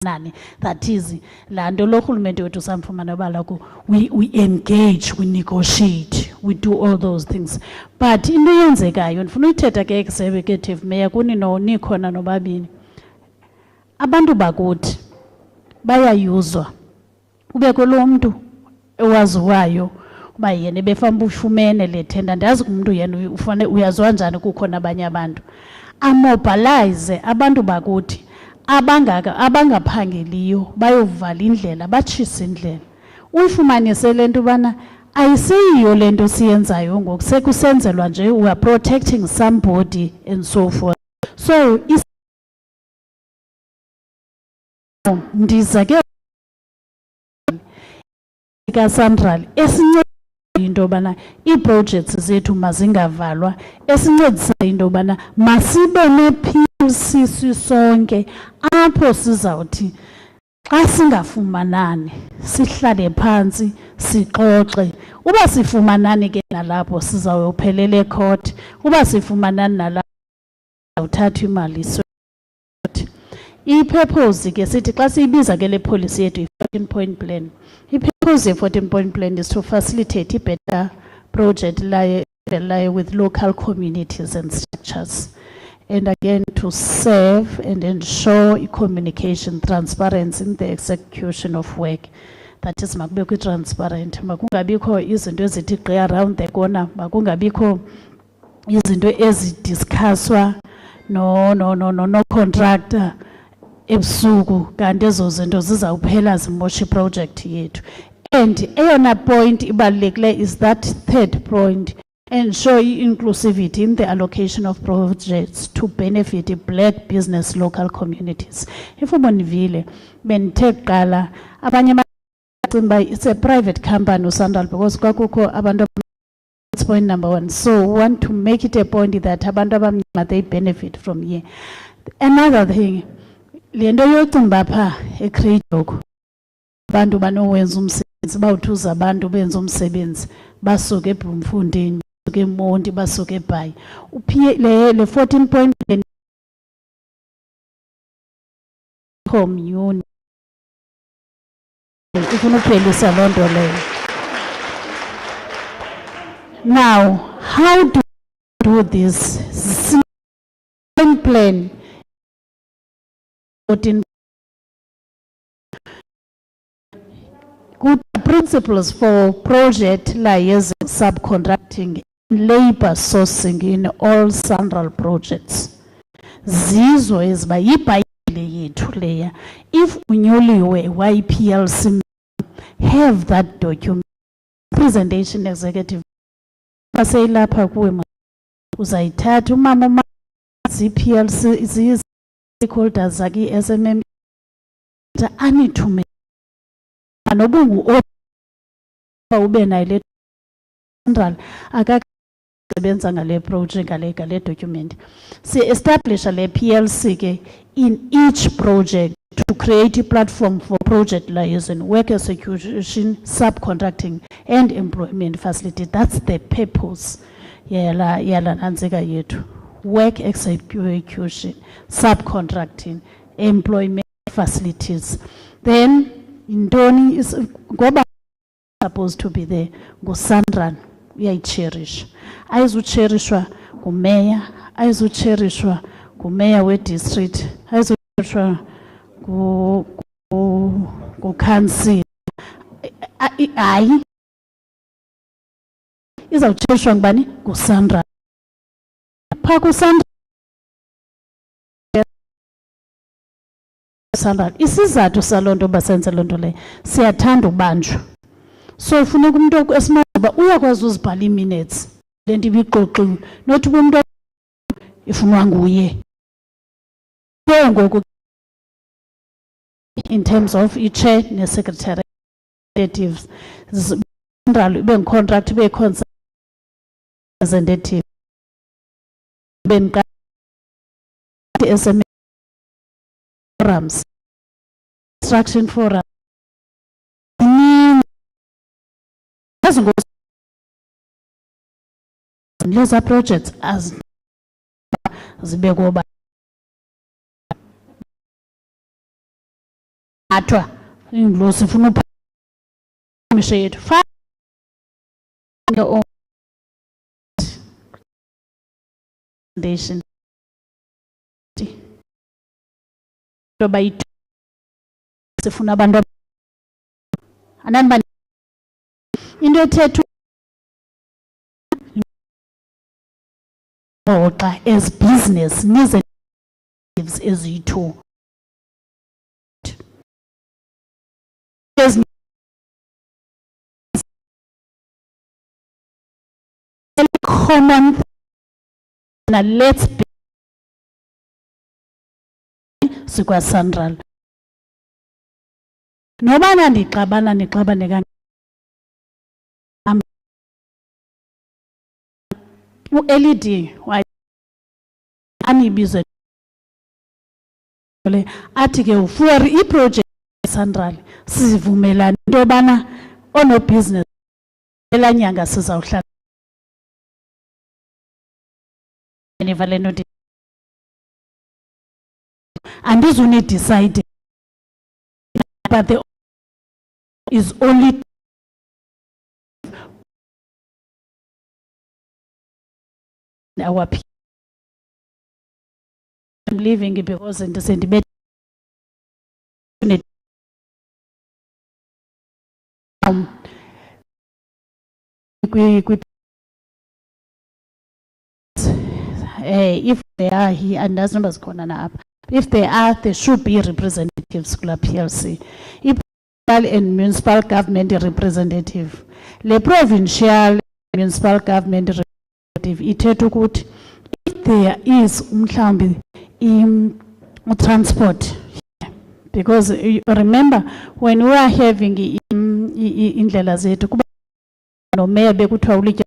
[SPEAKER 8] nani that is lando lo rhulumente wethu samfumana bala ku we engage, we negotiate, we do all those things but into yenzekayo ndifuna uyithetha ke executive mayor kuni no nikhona nobabini abantu bakuthi bayayuzwa kubekho lo mntu ewaziwayo uba yena ebefamba ufumene le tender ndazi umuntu yena ufane uyaziwa njani kukho nabanye abantu amobilize abantu bakuthi abangaphangeliyo bayovala indlela batshisa indlela uyifumanise le nto ubana ayisiyiyo le nto siyenzayo ngoku sekusenzelwa nje we are protecting somebody and so forth so ndiza ke SANRAL esincedisa into yobana ii-projects zethu mazingavalwa esincedisa into yobana masibe ne-PLC sisonke apho sizawuthi xa singafumanani sihlale phantsi sixoxe uba sifumanani ke nalapho sizawuyophelela ecourt uba sifumanani nalapho uzawuthatha imali i-purpose ke sithi xa siyibiza ke le policy yethu i-14-point plan i-purpose ye-14-point plan is to facilitate i-better project lie with local communities and structures and again to serve and ensure communication transparency in the execution of work that is makubekho transparent makungabikho izinto ezithi gqi around the corner makungabikho izinto ezidiscusswa no contractor ebusuku kanti ezo zinto zizawuphela zimosha project yethu and eyona point ibalulekile is that third point ensure inclusivity in the allocation of projects to benefit black business local communities if ubonivile benithe kuqala abanye bacimba it's a private company uSANRAL because kwakukho abantu that's point number 1 so we want to make it a point that abantu abamnyama they benefit from here another thing lento yocimba pha eCradock abantu banowenza umsebenzi bawuthuza abantu benza umsebenzi basuke eBloemfontein basuke eMonti basuke eBhayi le 14-point plan commune ifuna ukuphelisa loo nto leyo now how do we do this plan 14 good principles for project layers subcontracting labor sourcing in all SANRAL projects zizo eziba yibhayibhile yethu leya if unyuliwe YPLC have that document presentation executive baseyilapha kuwe uzayithatha umama ZPLC zi stakeholders zaki SMM anithume nobungu ube nayo le SANRAL akasebenza ngale project ngale document si establish le PLC ke in each project to create a platform for project liaison work execution subcontracting and employment facility that's the purpose yala nanzika yethu work execution subcontracting employment facilities then intoni is ngoba supposed to be there nguSANRAL uyayicherish ayizucherishwa ngumeya ayizucherishwa ngumeya we-district ayizucherishwa ngucouncil hayi izawucherishwa ngubani nguSANRAL phaa kuSANRAL isizathu saloo nto basenze loo nto leyo siyathanda ubanjwa so ufuneka umntu esimaziba uyakwazi uzibhala ii-minutes le nto ibixoxiwe not uba umntu ifunwa nguye ke ngoku in terms of i-chair ne-secretary representatives SANRAL ibe ngicontract ibe representative ibe SMA forums construction forum leza projects as zibekwa athwa inglo sifuna uphamishe yethu foundation bayithi sifuna abantu anani into ethetha ngoxa as business nize eziyi-2 common na let's be sikwa SANRAL noba nandixabane kangaka u-LED anibize le athi ke for i-project SANRAL sivumelana into yobana ono-business elanyanga sizawuhlala andizuni decide but the is only our I'm leaving because ndisendibethe if they are here and that's numbers corner up if they are there should be representatives kula PLC and municipal government representative le provincial municipal government representative ithetha ukuthi if there is umhlambi transport because you remember when we are having indlela zethu kuba no mayor bekuthiwa ulitya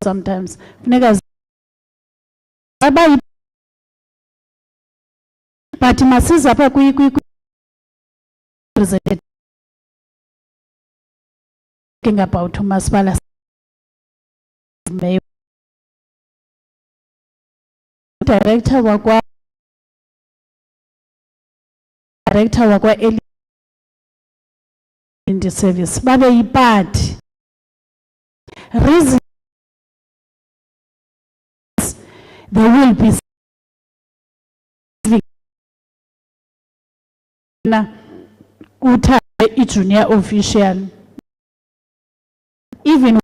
[SPEAKER 8] sometimes funeka but masiza apha representative about umasipala mayor director wakwa in the service babe yipart reason there will be a junior official even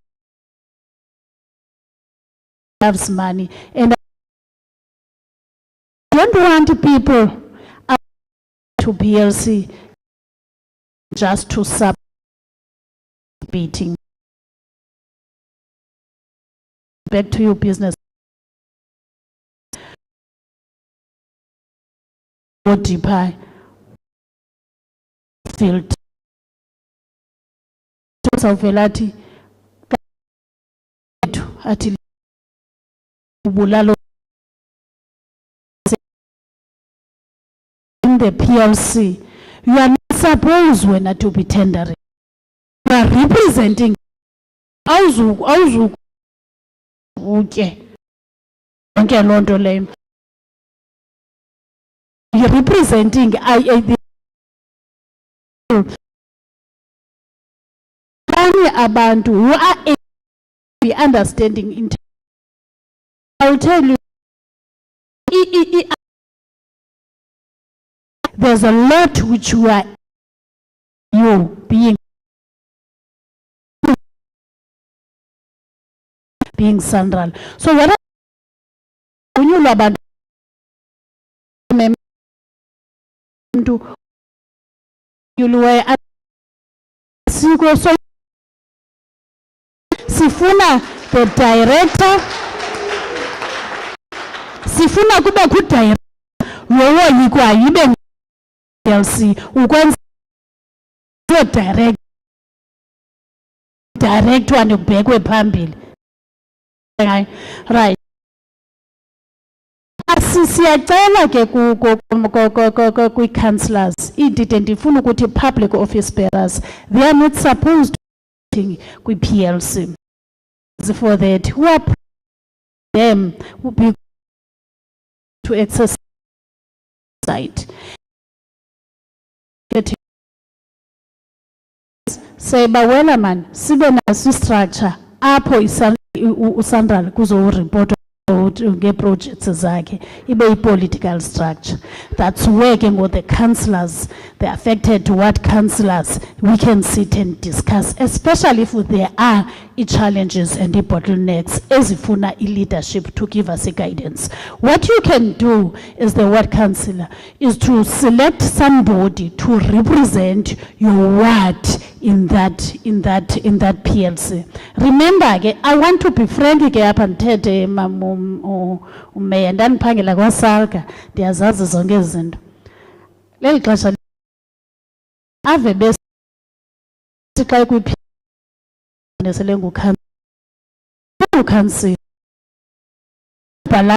[SPEAKER 8] loves money and I don't want people to PLC just to sub beating back to your business deeper field Velati ati bulalo in the PLC you are not supposed when to be tendering you are representing awuzu utye yonke loo nto leyo you're representing abantu who are be understanding in I'll tell you there's a lot which you are being SANRAL so what unyulwa abantu mntu yuluwe siko so sifuna the director sifuna kuba ku director lowo yikwa yibe PLC ukwenza director andibhekwe phambili right siyacela ke kwi-councillors indide ndifuna ukuthi public office bearers they are not supposed to kwi-PLC for that who are them will be to exercise say bawela man sibe naso structure apho uSANRAL kuzo report nge-projects zakhe ibe political structure. That's working with the councillors, the affected ward councillors. We can sit and discuss, especially if there are challenges and bottlenecks ezifuna leadership to give us a guidance. What you can do as the ward councillor is to select somebody to represent your ward in that PLC. Remember, I want to be frank up and tell Mayor ndandiphangela kwaSalga ndiyazazi zonke izinto. Leli xesha ave bese xa kwiphine selengukhansila bhala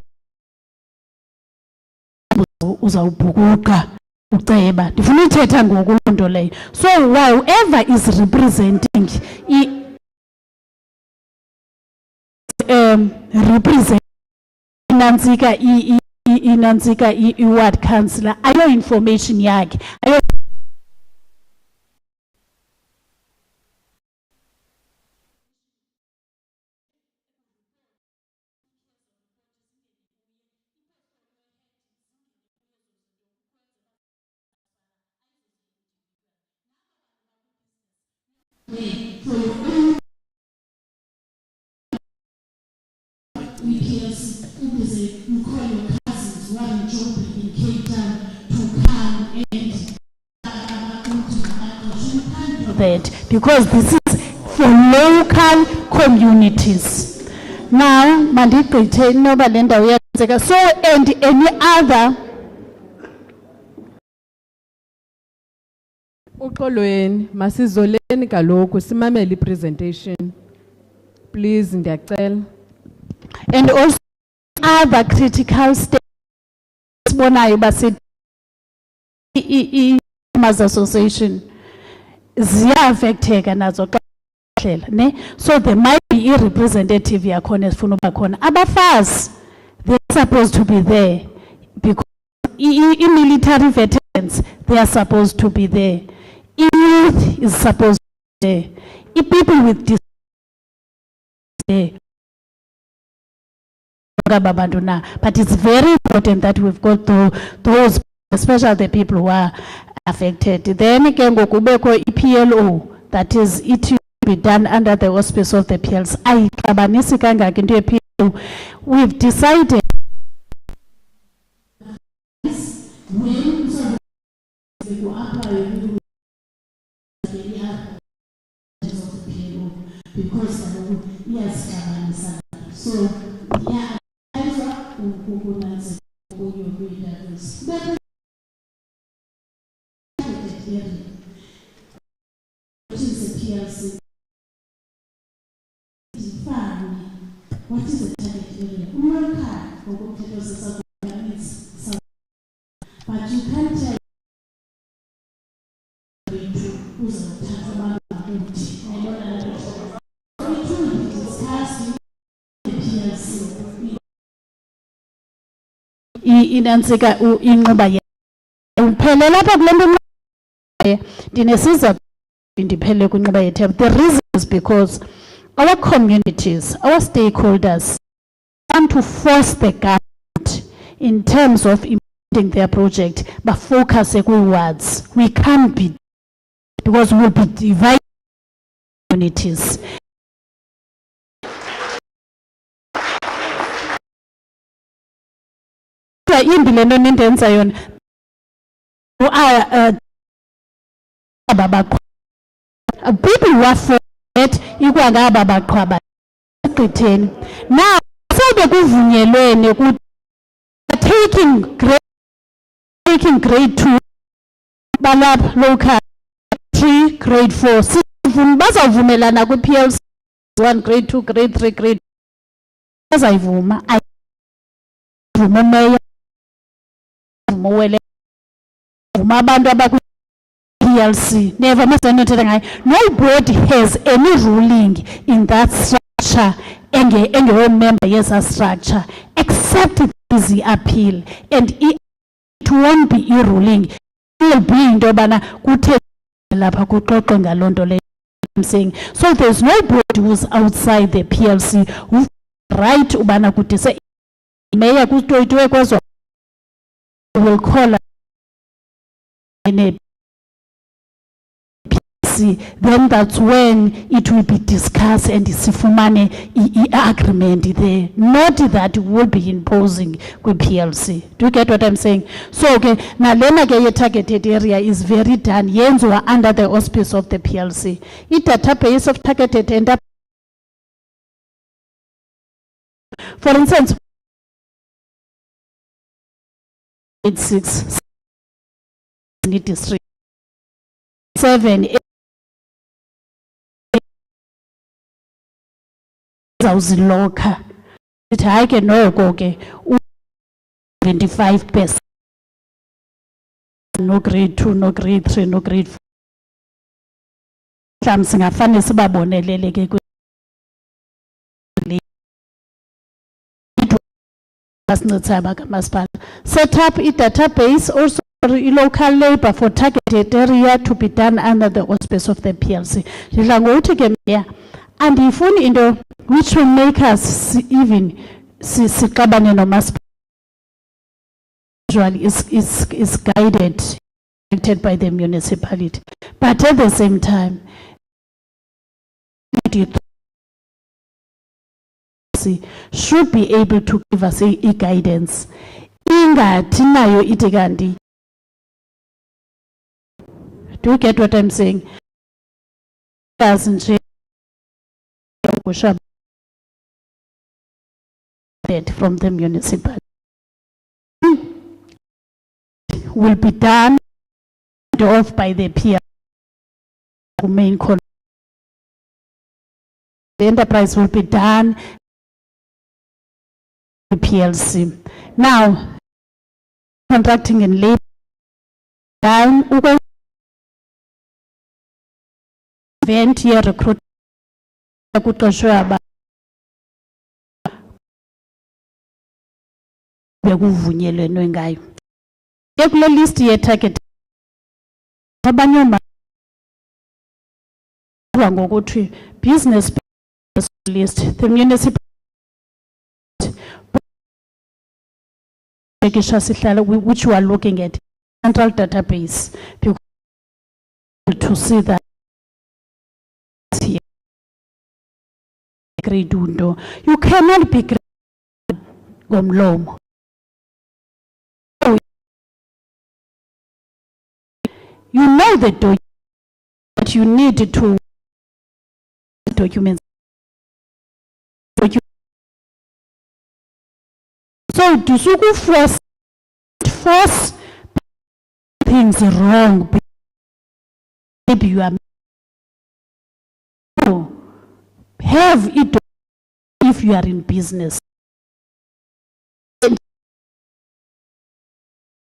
[SPEAKER 8] uzawubhukuqa uceba ndifuna uthetha ngoku loo nto leyo. So whoever is representing represent inantsika i-ward councillor ayo information yakhe ayo that because this is for local communities. Now, mandigqithe noba le ndawo iyenzeka. So, and any other
[SPEAKER 2] Uxolweni masizoleni kaloku simamele presentation. Please ndiyacela.
[SPEAKER 8] and also other critical states bonayo base Farmers Association ziyaffecteka nazo xa hlela ne. So there might be a representative yakhona esifuna uba khona. Abafazi they're supposed to be there because military veterans they are supposed to be there. Youth is supposed to be there. People with disabilities there. But it's very important that we've got those, especially the people who are affected. Then again, PLO, that is, it will be done under the auspice of the PLs. We've decided because yes, so yeah. What is the target area? But you can't tell inantsika Inxuba Yethemba uphele lapha kule nto ndinesizathu ndiphele kwinxuba Yethemba. The reason is because our communities, our stakeholders want to force the government in terms of implementing their project but focus wards. We can't be, because we'll be dividing communities. Imbi le nto nindenza yona people who are for it ikwangaba baqhwaba egqitheni. Now sobe kuvunyelwene ku taking grade 2 balapha local 3 grade 4 sivuma bazavumelana ku PLC 1 grade 2 grade 3 grade bazayivuma ayivuma meya abantu abaku PLC never nobody has any ruling in that structure enge member yes structure except the appeal, and it won't be a ruling. It will be into bana kuthe lapha kuxoxwe ngalonto le. I'm saying? So there's nobody who's outside the PLC who right ubana kuti say mayor kutoitwe kwazo will call in a PLC, then that's when it will be discussed and sifumane agreement there, not that will be imposing with PLC. Do you get what I'm saying? So okay, now lena ke targeted area is very done yenzwa under the auspice of the PLC. It database of targeted and for instance, it's 6 district 7 local. It I can no go 25%. No grade 2, no grade 3, no grade 4. Singafane sibabonelele ke set up a database also for local labor for targeted area to be done under the auspice of the PLC. And if only in the which will make us even see is guided by the municipality. But at the same time, should be able to give us a guidance. Ingatinayo itigandi. Do you get what I'm saying? From the municipality will be done off by the peer main con. The enterprise will be done the PLC. Now, contracting and labor done event here recruit bekuvunyelwe ngayo. Ekule list ye target abanyoma ngokuthi business list the municipal which we are looking at central database to see that here. You cannot be gomlomo. You know the document that you need to document. So do you force things wrong? Maybe you are have it if you are in business.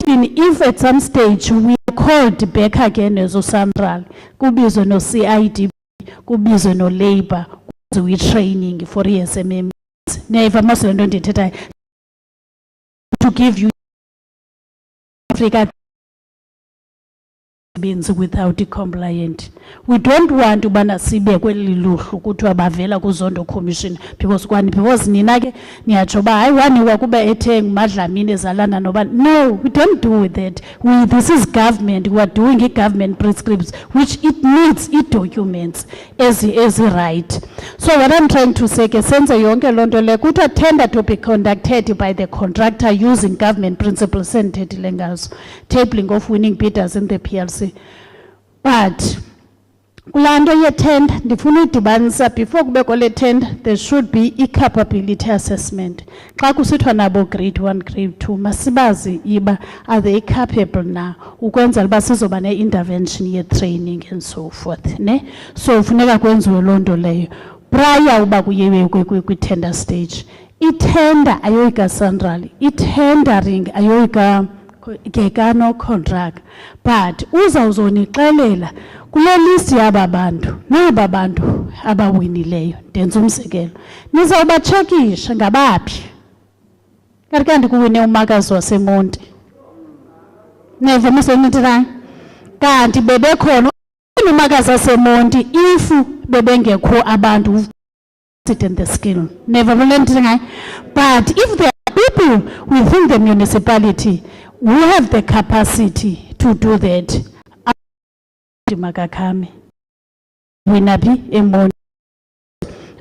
[SPEAKER 8] Even if at some stage we are called back again as SANRAL, could be no CID, could be no labor, we training for ESMM. Never must to give you Africa means without the compliant. We don't want to bana sibe kweli luhlu kuthiwa bavela kuzondo commission because ninake niyajoba hayi waniwa kuba etheng madlamini ezalana noba. No, we don't do that. This is government. We are doing a government prescripts which it needs it documents as right. So what I'm trying to say is sense yonke lonto le kuthiwa tender to be conducted by the contractor using government principles and tabling of winning bidders in the PLC. But kulando ye tender ndifuna udibanisa before kubekho le tender there should be a capability assessment. Xa kusithwa nabo grade 1 grade 2 masibazi iba are they capable na ukwenza uba sizoba ne intervention ye training and so forth ne. So funeka kwenziwe lonto leyo prior uba kuyewe kwi tender stage. I tender ayoyika SANRAL, I tendering ayoyika no contract. But uzawuzonixelela kule list yaba bantu naba bantu abawinileyo ndenza umsekelo nizawubachekisha ngabaphi kanti kuwine umakazi waseMonti neva musenitira kanti bebekhona umakazi waseMonti if bebengekho abantu who sit in the skill. Never volunteering. But if there are people within the municipality who have the capacity to do that,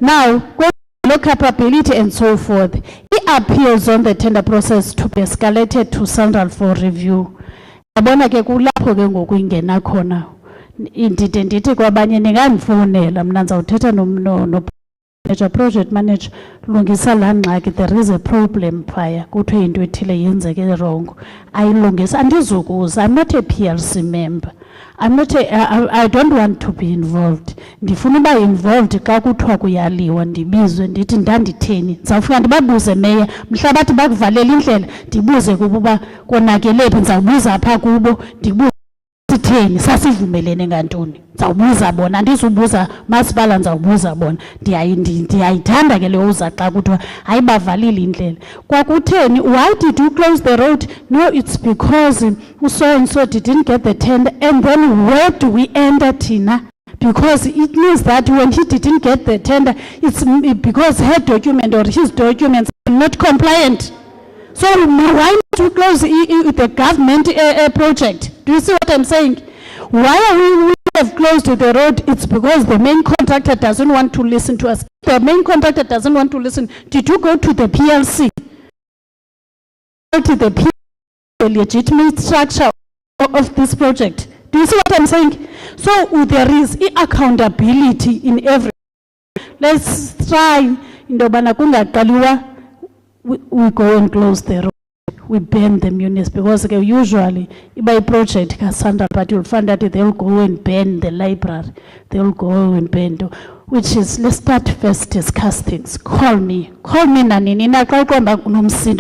[SPEAKER 8] now, low capability and so forth, it appeals on the tender process to be escalated to SANRAL for review. Abona ke kulapho ke ngokuyingena khona indide ndithi kwabanye ningandifonela mna ndizawuthetha no project manager lungisa laa ngxaki, there is a problem phaya kuthiwe into ethile yenzeke wrong, ayilungisa. Andizukuza, I'm not a PLC member, I don't want to be involved. Ndifuna uba involved xa kuthiwa kuyaliwa ndibizwe ndithi ndanditheni, ndizawufika ndibabuze meya mhla bathi bakuvalela indlela ndibuze kubo uba konakelephi, ndizawubuza apha kubo ndibuze sitheni sasivumelene ngantoni, ndizawubuza bona, andizubuza masipala, ndizawubuza bona. Ndiyayithanda ke leyo uza xa kuthiwa hayi bavalile indlela. Kwakutheni, why did you close the road? No, it's because so and so didn't get the tender. And then where do we enter, Tina? Because it means that when he didn't get the tender, it's because her document or his documents are not compliant. So why not we close the government project? Do you see what I'm saying? Why we have closed the road? It's because the main contractor doesn't want to listen to us. The main contractor doesn't want to listen. Did you go to the PLC? To the PLC, the legitimate structure of this project? Do you see what I'm saying? So there is accountability in every. Let's try. We go and close the road. We ban the munis because usually by project SANRAL, but you'll find that they'll go and ban the library. They'll go and ban, which is, let's start first discuss things. Call me nanini.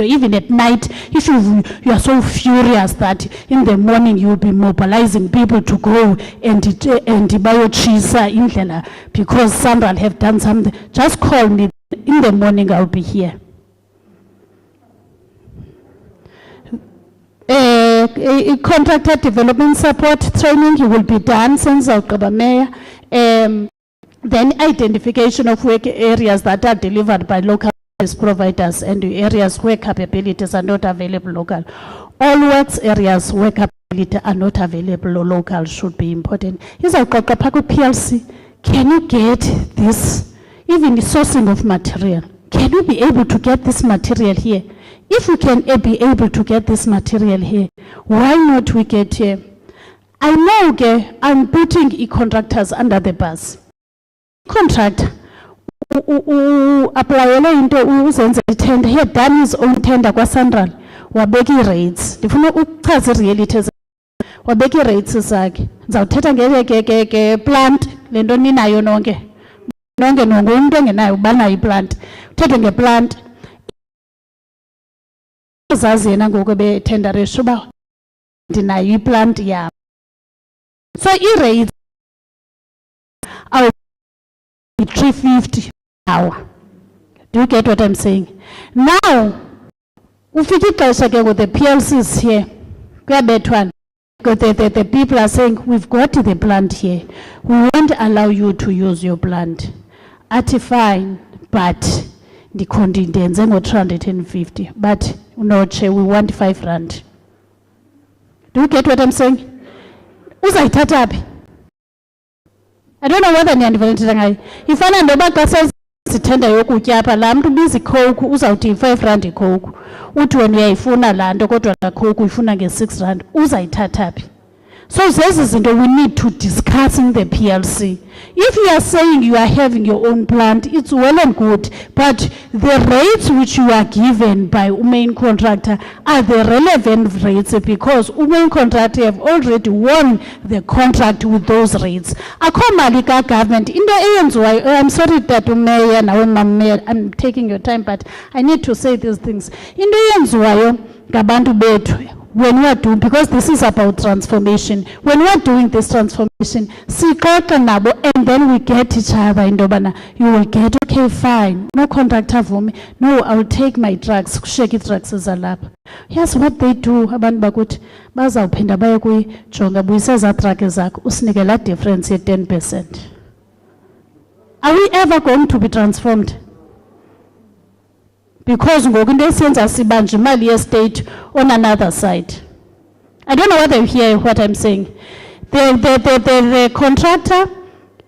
[SPEAKER 8] Even at night, if you are so furious that in the morning you'll be mobilizing people to go and buy cheese because SANRAL have done something, just call me. In the morning I'll be here. Contractor development support training will be done since Mayor. Then identification of work areas that are delivered by local service providers and areas where capabilities are not available local. All works areas where capability are not available local should be important. Is a PLC. Can you get this? Even the sourcing of material. Can you be able to get this material here? If we can be able to get this material here, why not we get here? I know I'm putting contractors under the bus. Contract apply into tender. He had done his own tender kwa SANRAL. Wabeki rates. Ndifuna uchaza realities. Wabeki rates zakhe. Ndizawuthetha ngeke plant lento ninayo nonke. Nonke umuntu engenayo banayo plant. Uthethe ngeplant. Zazi yena ngoku betenderisha uba ndinayo iplant yam. So i-rates are 350 hour. Do you get what I'm saying? Now, ufike ixesha ke with the PLCs here, kuyabethwana. The people are saying, we've got the plant here. We won't allow you to use your plant. Ati fine, but the contingent is 350. But no, we want 5 rand. Do you get what I'm saying? Uzaitatapi. I don't know whether ni volunteering ngayo. Ifana ndoba xa sezithenda yokutya apha laa mntu ubiza icoke uzawuthi 5 rand icoke. Uthi wena uyayifuna laa nto kodwa laa coke uyifuna nge-6 rand. Uzayithathaphi. So zezi zinto we need to discuss in the PLC. If you are saying you are having your own plant, it's well and good, but the rates which you are given by main contractor are the relevant rates because main contractor have already won the contract with those rates. Akomalika government, in the ends why, I'm sorry that Mayor, now I'm taking your time, but I need to say these things. In the ends why, Gabantu betu. When we are doing, because this is about transformation, when we are doing this transformation, and then we get each other in Dobana, you will get, okay, fine, no contractor for me, no, I will take my drugs, shake it drugs as a lab. Here's what they do, Aban Bagut, Baza Penda Bayakui, Chonga Buisa Zatrak Zak, Usnigala difference 10%. Are we ever going to be transformed? Because ngoku into esiyenza sibanje imali ye-state on another side. I don't know whether you hear what I'm saying. The contractor,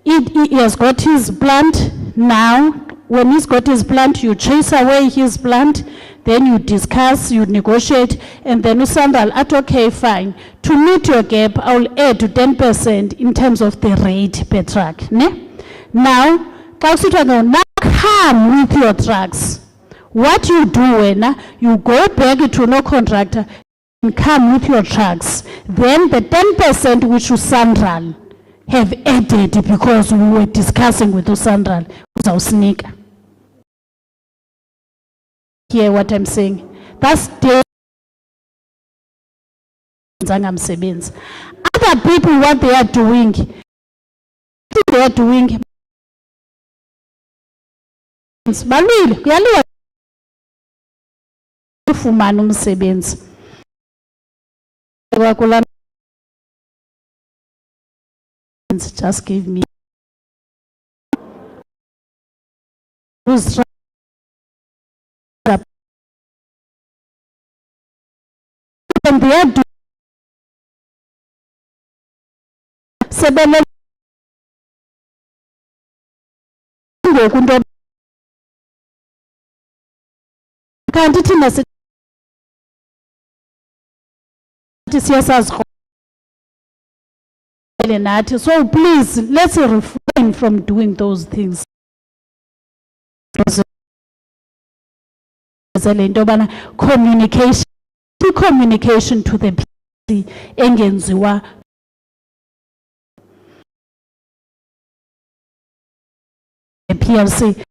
[SPEAKER 8] he has got his plant now. When he's got his plant, you chase away his plant, then you discuss, you negotiate, and then SANRAL at okay, fine. To meet your gap, I'll add to 10% in terms of the rate per truck. Ne? Now, now come with your trucks. What you do when you go back to no contractor and come with your trucks, then the 10% which SANRAL have added because we were discussing with SANRAL was our sneak. Hear what I'm saying? That's the other people what they are doing. They are doing. Ufumana umsebenzi just give me who's and they are doing kanti thina so please let's refrain from doing those things. Communication to the PLC engenziwa the PLC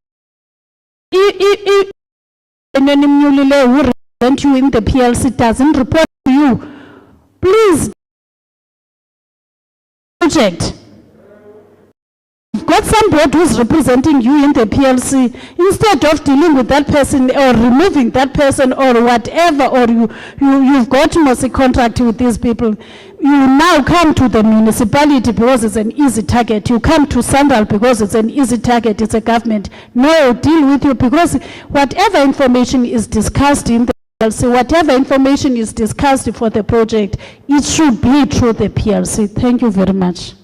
[SPEAKER 8] and then who represent you in the PLC doesn't report to you. Please, project. You've got somebody who's representing you in the PLC. Instead of dealing with that person or removing that person or whatever, or you've got a contract with these people, you now come to the municipality because it's an easy target. You come to SANRAL because it's an easy target. It's a government. No, deal with you because whatever information is discussed in the PLC, whatever information is discussed for the project, it should be through the PLC. Thank you very much.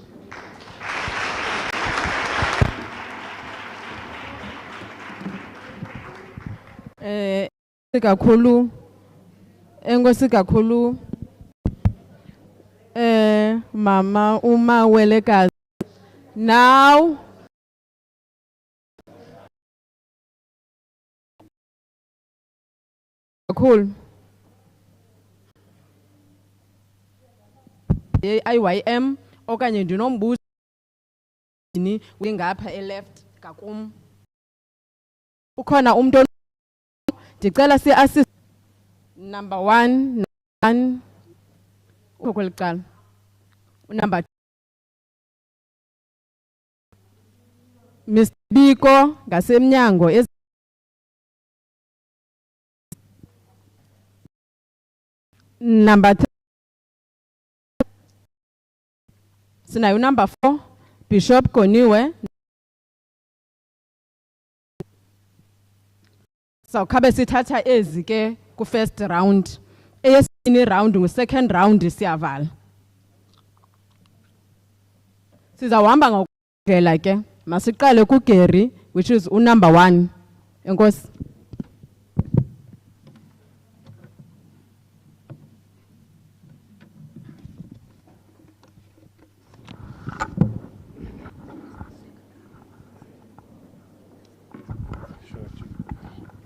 [SPEAKER 2] Kakhulu enkosi kakhulu mama uma welekazi now kakhulu IYM okanye ndinombuzo ni ngapha eleft kakum ukhona umuntu ndicela si-assist number 1 ukweliqala number 2 Mr. Biko ngasemnyango number 3 sinayo number 4 Bishop Koniwe so khabe sithatha ezi ke ku first round eyesini round ngu second round siyavala sizawuhamba ngokudlela ke masiqale ku Gary which is number 1 enkosi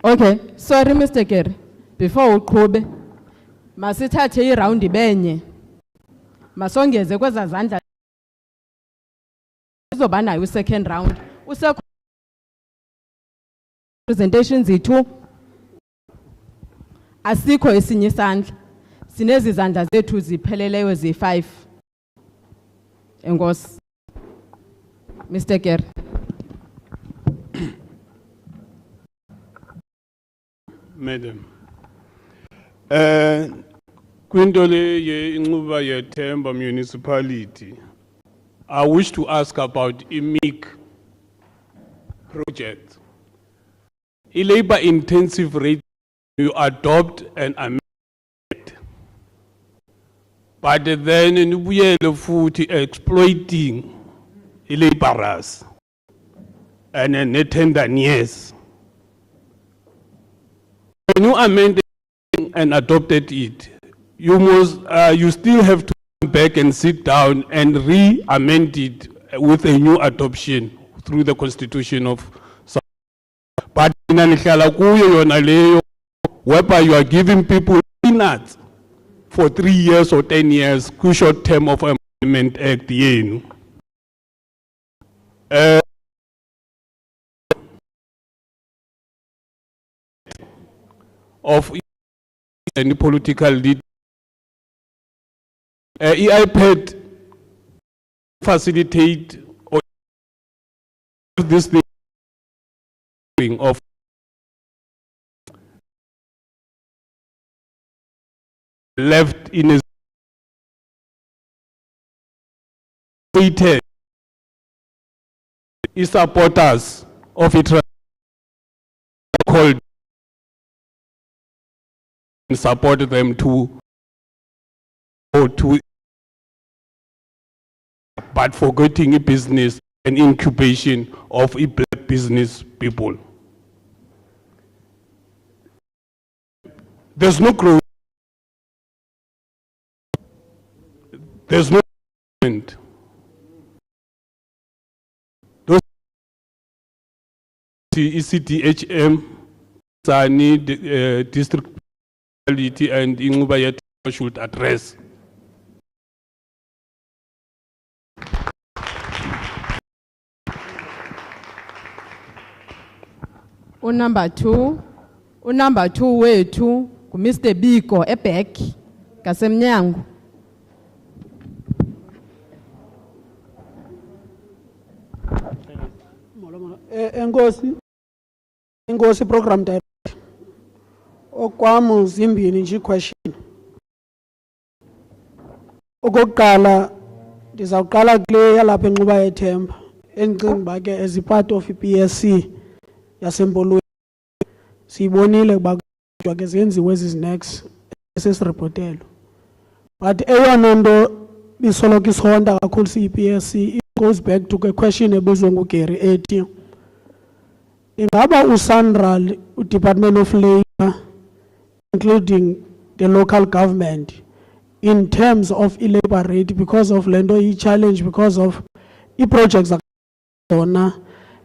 [SPEAKER 2] Okay, sorry Mr. Gary. Before uqhube, masithathe iround benye. Masongeze kweza zandla. Uzoba nayo second round. Presentations zethu asikho esinye isandla. Sinezi zandla zethu zipheleleyo zi5. Enkosi. Mr. Gary.
[SPEAKER 9] Madam, Kwintole ye Inxuba Yethemba Municipality, I wish to ask about IMIC project. A labor intensive rate, you adopt and amend. But then we are exploiting laborers and then tender years. When you amended and adopted it, you still have to come back and sit down and re-amend it with a new adoption through the Constitution of South Africa. But in whereby you are giving people peanuts for 3 years or 10 years, short term of Amendment Act, of any political lead. EIPED facilitate or this thing of left in a weighted supporters of it called and support them to but forgetting a business and incubation of a black business people. There's no growth. There's no movement. Those ECDHM, Sani, district and Inxuba Yethemba should address.
[SPEAKER 2] Number two wethu Mr. Biko eback kasemnyango.
[SPEAKER 10] Enkosi program director. Okwami zimbini nje question. Okokuqala ndizawuqala kule yalapha eNxuba Yethemba engicinga ke as part of iPSC yasempolweni siyibonile kuba ke zenziwe ezinext esesirepotelo. But eyona nto bisoloko isonda kakhulu siPSC it goes back to a question ebuzwe nguGary ethi ingaba uSANRAL uDepartment of Labor including the local government in terms of labor rate because of lendo challenge because of projects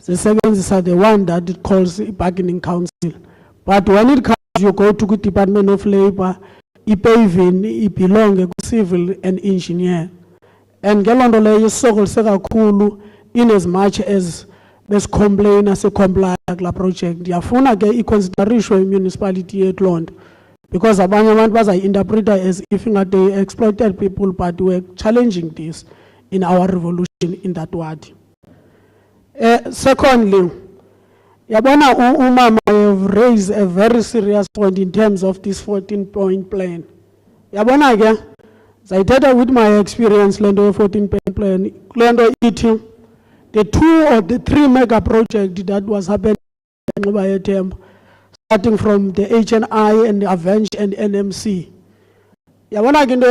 [SPEAKER 10] the seconds are the one that it calls bargaining council. But when it comes, you go to the Department of Labor, paving, it belongs to civil and engineer. And Gelondole is so cool in as much as there's complain as a comply la project. Yafuna ge consideration municipality at Lond. Because Abanyaman was I interpret as if they exploited people, but we're challenging this in our revolution in that word. Secondly, Yabona Umama have raised a very serious point in terms of this 14-point plan. Yabona again, I tell you with my experience, Lendo 14-point plan, Lendo eating the 2 or the 3 mega project that was happening in Inxuba Yethemba, starting from the HNI and the Avenge and NMC. Yabona again,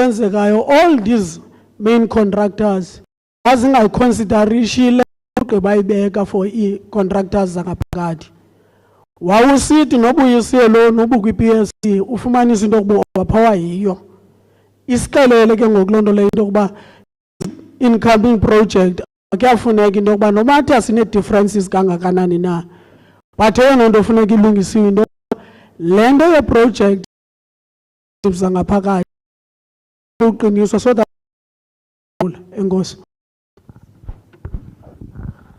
[SPEAKER 10] all these main contractors, as I consider Rishi for contractors zakaphakathi wawusithi nobuyiselo nobukwipSC ufumanisa into okuba overpower yiyo isikelele ke ngokulonto le into okuba incoming project akuyafuneka into okuba nomathi asine differences kangakanani na but eyona nto ofuneka ilungisiwe into lento ye project zangaphakathi uqiniswa so that enkosi.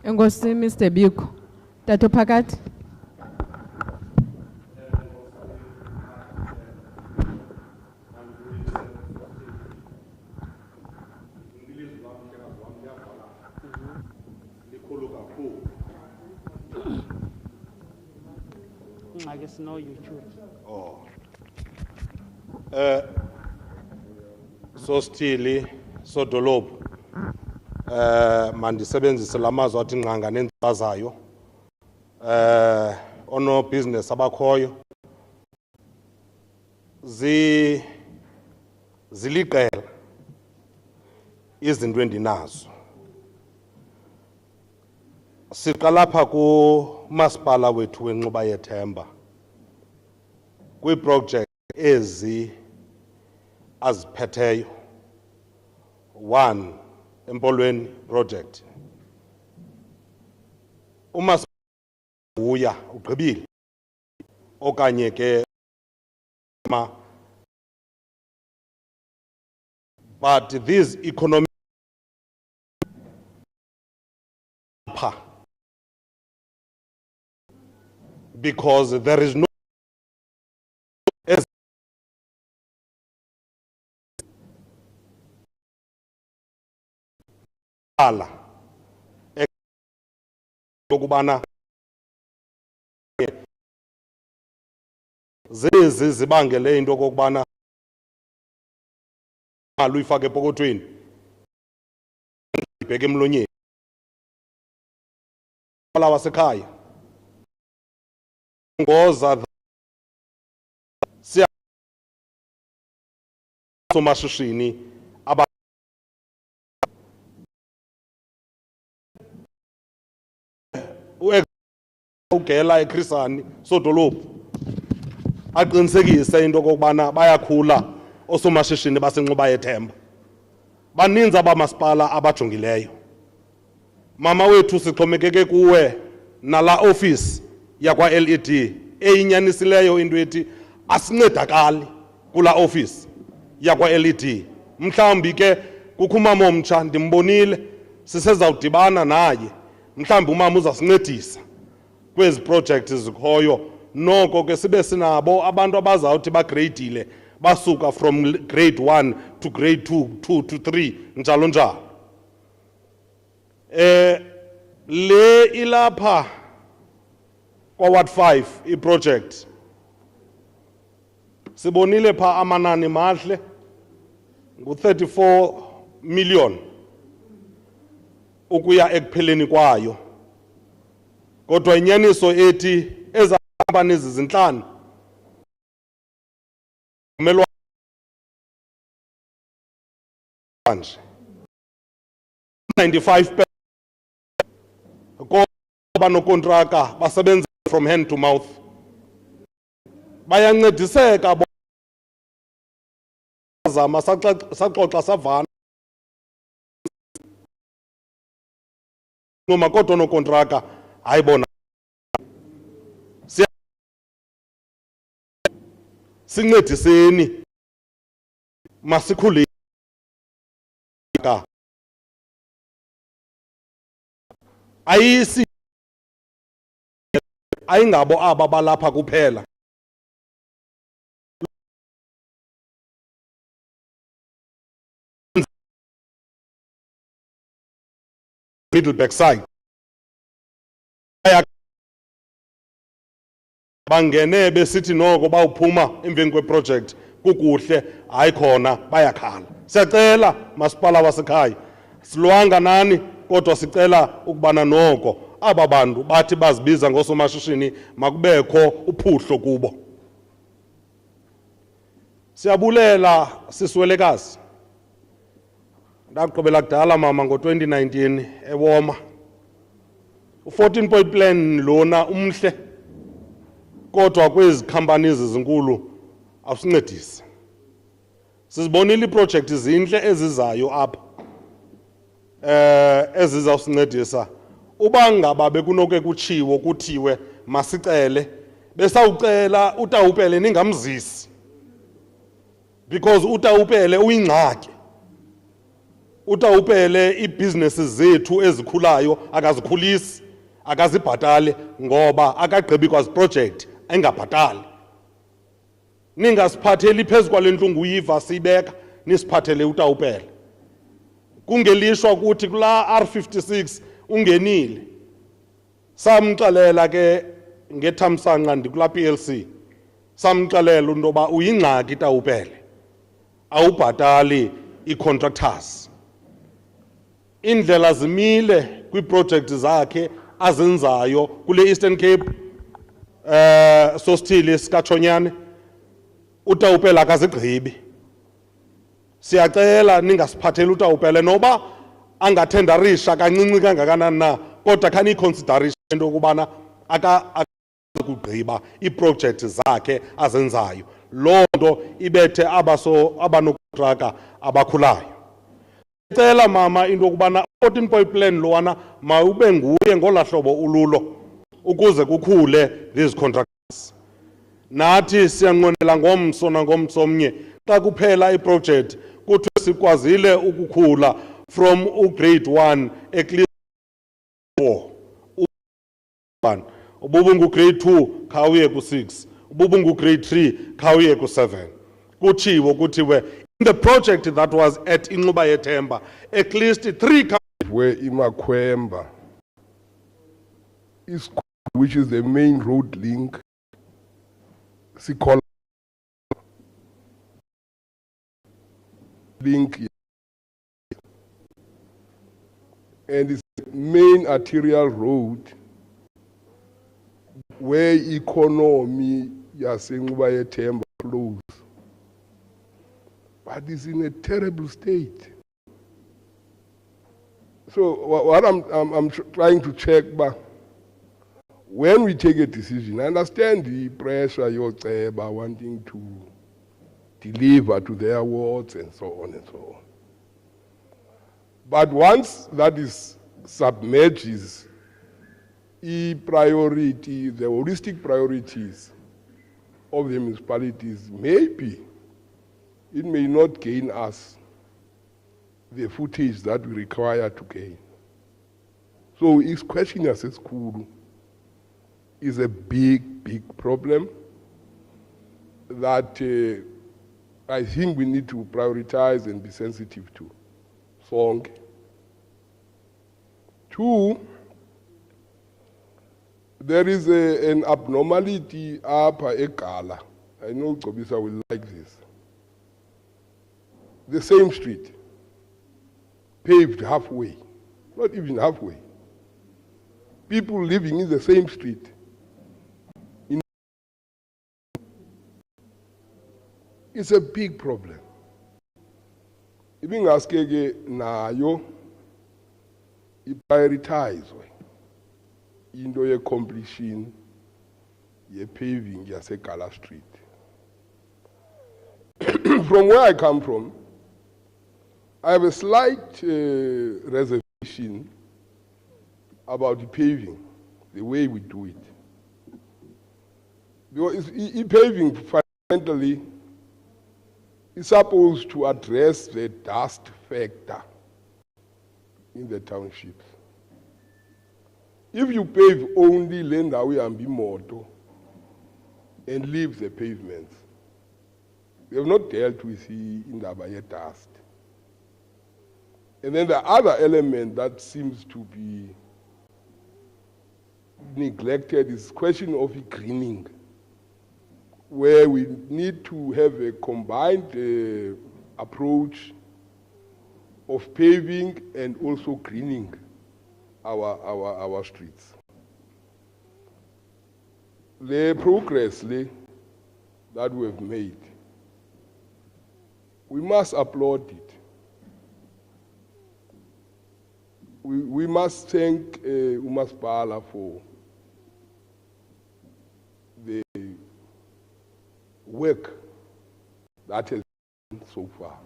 [SPEAKER 2] Enkosi Mr. Biko. Tato phakathi.
[SPEAKER 10] I guess no YouTube.
[SPEAKER 11] Oh. So stili so dolophu mandisebenzise lamazwi athi nqanga nenzazayo ono business abakhoyo ziliqela izinto endinazo. Siqala apha kumasipala wethu weNxuba Yethemba kwiiprojekthi ezi aziphetheyo. 1, Empolweni project. Umasipala uya ugqibile okanye ke but this economic because there is no ukubana zezi zibangele into kokubana imali uyifake epokothweni ibheke emlonyeni ala wasekhaya ngoza siya somashishini aba ugela eKrisani sodolophu aqinisekise into kokubana bayakhula osomashishini baseNxuba Yethemba. Baninzi abamasipala abajongileyo. Mama wethu sixhomekeke kuwe nala office yakwa LED eyinyanisileyo into ethi asincedakali kula office yakwa LED. Mhlawumbi ke kukho umama omtsha ndimbonile sisezawudibana naye. Mhlawumbi umama uzasincedisa kwezi projects zikhoyo. Noko ke sibe sinabo abantu abazawuthi bagradile basuka from grade 1 to grade 2 to 3 njalo njalo. Le ilapha kwa Ward 5 iproject sibonile pha amanani mahle ngu-34 million ukuya ekupheleni kwayo. Kodwa inyaniso ethi ezakampani ezizinhlanu umelwa nje 95% koba nokontraka basebenza from hand to mouth. Bayancediseka zama saxoxa savana noma kodwa nokontraka ayibona sincediseni masikhulile ayisi ayingabo aba balapha kuphela. Middelburg side bangene besithi noko bawuphuma emveni kweproject kukuhle hayi khona bayakhala. Siyacela masipala wasekhaya silwanga nani kodwa sicela ukubana noko aba bantu bathi bazibiza ngosomashishini makubekho uphuhlo kubo. Siyabulela siswelekazi. Ndaqobela kudala mama ngo-2019 eWoma. U-14 point plan lona umhle kodwa kwezi companies zinkulu awusincedisi. Sizibonile iproject zinhle ezizayo apha ezizawusincedisa. Uba ngaba bekunoke kutshiwo kuthiwe masicele besawucela uTawupele ningamzisi because uTawupele uyingxaki. uTawupele ibusinesses zethu ezikhulayo akazikhulisi akazibhatali ngoba akagqibi kwazi project engabhatali. Ningasiphatheli phezu kwale ntlungu uyiva siyibeka nisiphathele uTawupele. Kungelishwa ukuthi kula R56 ungenile. Samxelela ke ngethamsanqa ndikula PLC. Samxelela into yoba uyingxaki uTawupele. Awubhatali icontractors. Indlela zimile kwiproject zakhe azenzayo kule Eastern Cape sosithili sikatshonyane uTawupela akazigqibi. Siyacela ningasiphatheli uTawupela noba angathendarisha kancinci kangakanani na, kodwa khani iconsideration into yokubana akazukugqiba iiprojekthi zakhe azenzayo. Loo nto ibethe abanokontraka abakhulayo. Sicela mama into yokubana 14-point plan lowana mawube nguye ngola hlobo ululo ukuze kukhule these contractors. Nathi siyanqwenela ngomso nangomso omnye xa kuphela iproject kuthiwe sikwazile ukukhula from grade 1 eclear 4 ububungu grade 2 khawuye ku6 ububungu grade 3 khawuye ku7 kutshiwo kuthiwe in the project that was at Inxuba Yethemba at least 3
[SPEAKER 3] where Imakwemba is, which is the main road link, link, and it's the main arterial road where economy yaseNxuba Yethemba flows, but it's in a terrible state. So what I'm trying to check, but when we take a decision, I understand the pressure you're by wanting to deliver to their wards and so on and so on. But once that is submerges the priority, the holistic priorities of the municipalities, maybe it may not gain us the footage that we require to gain. So his question as a school is a big problem that I think we need to prioritize and be sensitive to. Song. 2, there is an abnormality up at Ekala. I know Kobisa will like this. The same street, paved halfway, not even halfway. People living in the same street. It's a big problem. Ibingaskege nayo prioritizwe into ye completion ye paving yaseGala Street. From where I come from, I have a slight reservation about the paving, the way we do it. Because paving fundamentally is supposed to address the dust factor in the townships. If you pave only Lendawi and Bimoto and leave the pavements, we have not dealt with the Indabaye dust. And then the other element that seems to be neglected is the question of greening, where we need to have a combined approach of paving and also greening our streets. The progress that we have made, we must applaud it. We must thank Umasipala for the work that has been done so far,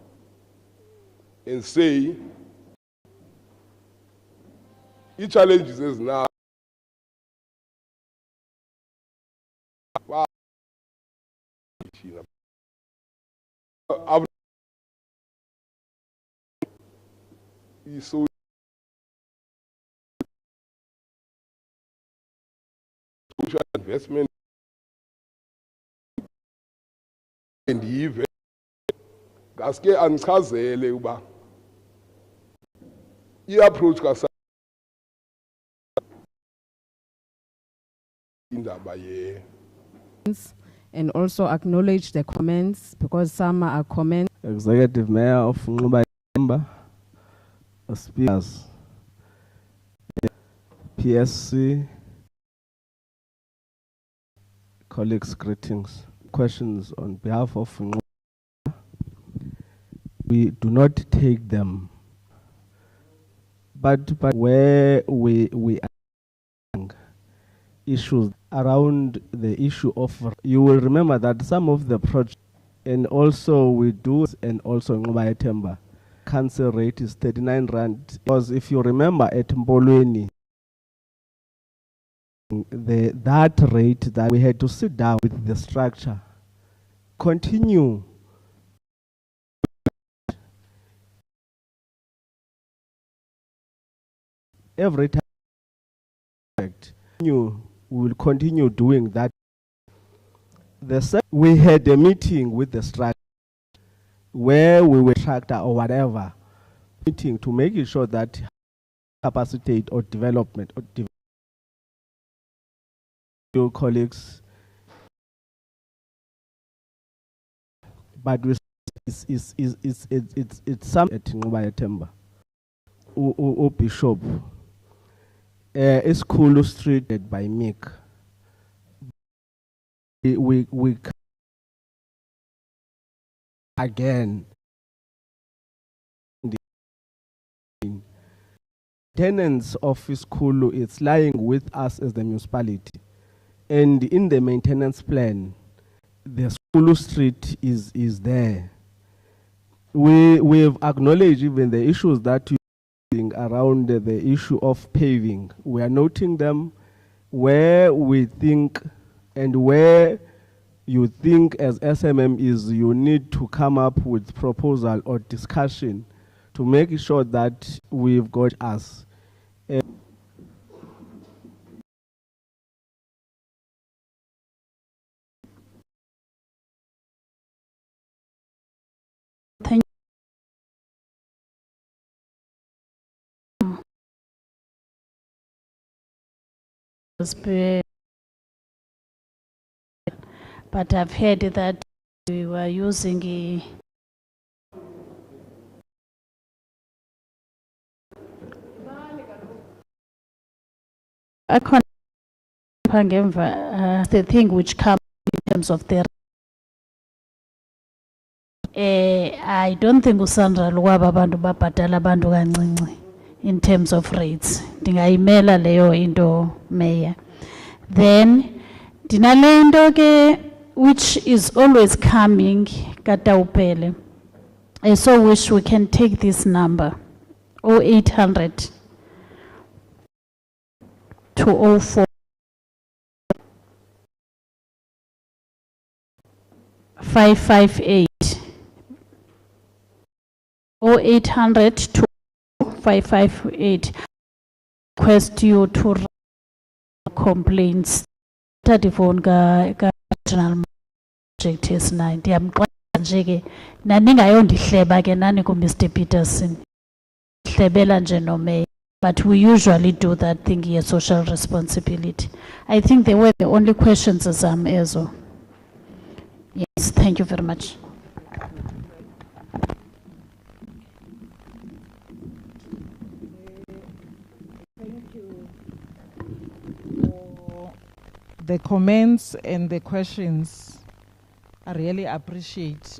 [SPEAKER 3] and say each challenge is now so social investment and even gaske angichazele uba i-approach kasa indaba ye
[SPEAKER 2] and also acknowledge the comments because some are comments.
[SPEAKER 12] Executive Mayor of Inxuba Yethemba, speakers, PSC, colleagues, greetings. Questions on behalf of Inxuba. We do not take them, but where we are issues around the issue of, you will remember that some of the projects, and also we do, and also Inxuba Yethemba, cancel rate is 39 rand. Because if you remember at Mbolweni, that rate that we had to sit down with the structure, continue every time we will continue doing that. We had a meeting with the structure where we were tractor or whatever meeting to make sure that capacitate or development or your colleagues, but we it's some at Inxuba Yethemba. Bishop is cool streeted by Mick. We again the tenants of school is lying with us as the municipality, and in the maintenance plan the school street is there. We've acknowledged even the issues that you around the issue of paving. We are noting them where we think and where you think as SMM is you need to come up with proposal or discussion to make sure that we've got us.
[SPEAKER 8] Thank you. But I've heard that we were using the thing which comes in terms of the I don't think uSANRAL waba abantu babhatala abantu kancinci in terms of rates. Ndingayimela leyo into, Mayor. Then dinalento ke which is always coming kataupele. I so wish we can take this number 0800 204 558 0800 558. Request you to complaints phone ka regional project is 9. Ndiyamqonda nje ke naningayondihleba ke nani ku Mr Peterson hlebela nje no Mayor, but we usually do that thing here, social responsibility. I think they were the only questions as ezo. Yes, thank you very much.
[SPEAKER 4] The comments and the questions, I really appreciate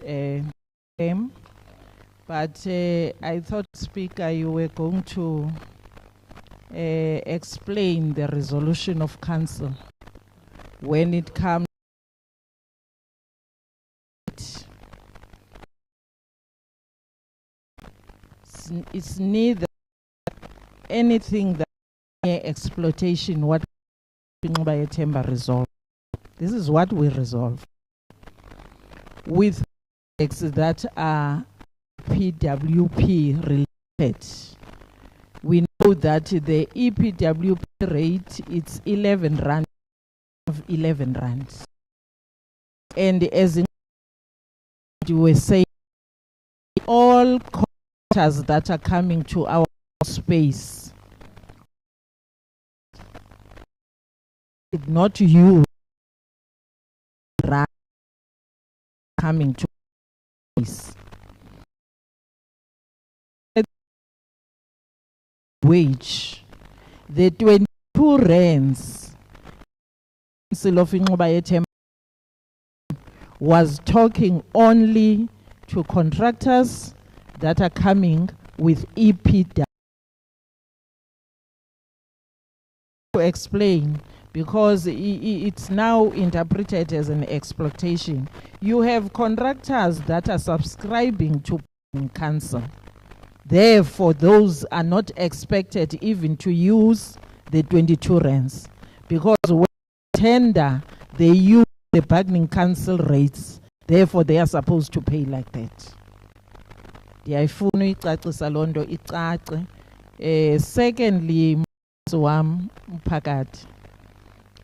[SPEAKER 4] them. But I thought, Speaker, you were going to explain the resolution of council when it comes. It's neither anything that exploitation, what Inxuba Yethemba resolve. This is what we resolve. With that are PWP related. We know that the EPWP rate is 11 rand of 11 rands. And as you were saying, all contractors that are coming to our space, not you coming to this wage, the 22 22 rands. Council of Inxuba Yethemba was talking only to contractors that are coming with EPW. To explain, because it's now interpreted as an exploitation. You have contractors that are subscribing to council. Therefore, those are not expected even to use the 22 rands, because when tender, they use the bargaining council rates. Therefore, they are supposed to pay like that. Secondly,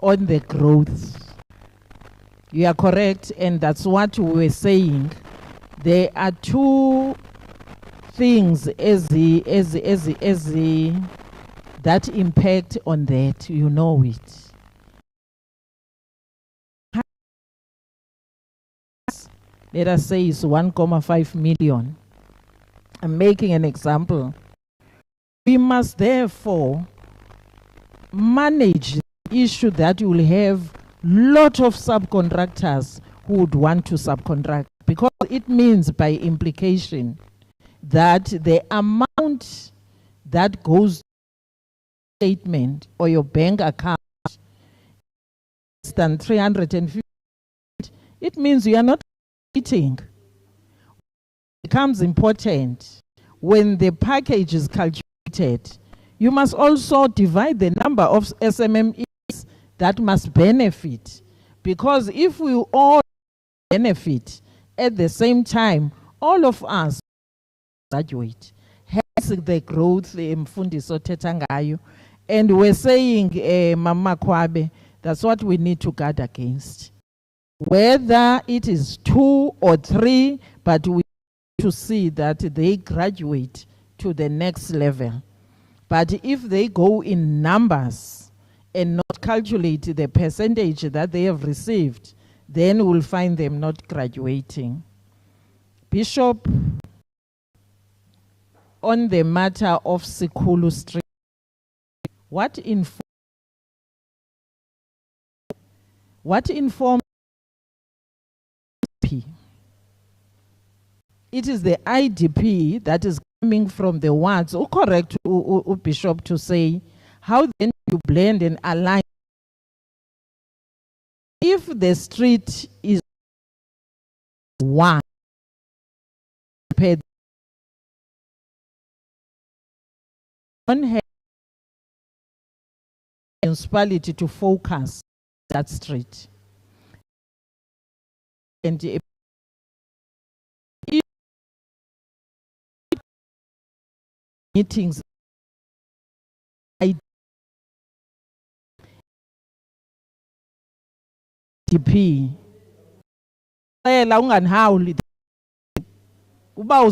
[SPEAKER 4] on the growth, you are correct, and that's what we were saying. There are two things that impact on that. You know it. Let us say it's 1.5 million. I'm making an example. We must therefore manage the issue that you will have lot of subcontractors who would want to subcontract, because it means by implication that the amount that goes to statement or your bank account is than 350. It means you are not eating. It becomes important when the package is calculated. You must also divide the number of SMMEs that must benefit, because if we all benefit at the same time, all of us graduate. Hence the growth Mfundiso thetha ngayo. And we're saying, Mama Kwabe, that's what we need to guard against. Whether it is 2 or 3, but we need to see that they graduate to the next level. But if they go in numbers and not calculate the percentage that they have received, then we'll find them not graduating. Bishop, on the matter of Sikulu Street, what informed it is the IDP that is coming from the wards. Correct, Bishop, to say how then you blend and align. If the street is one, municipality to focus that street. And meetings IDP la unganihawuli uba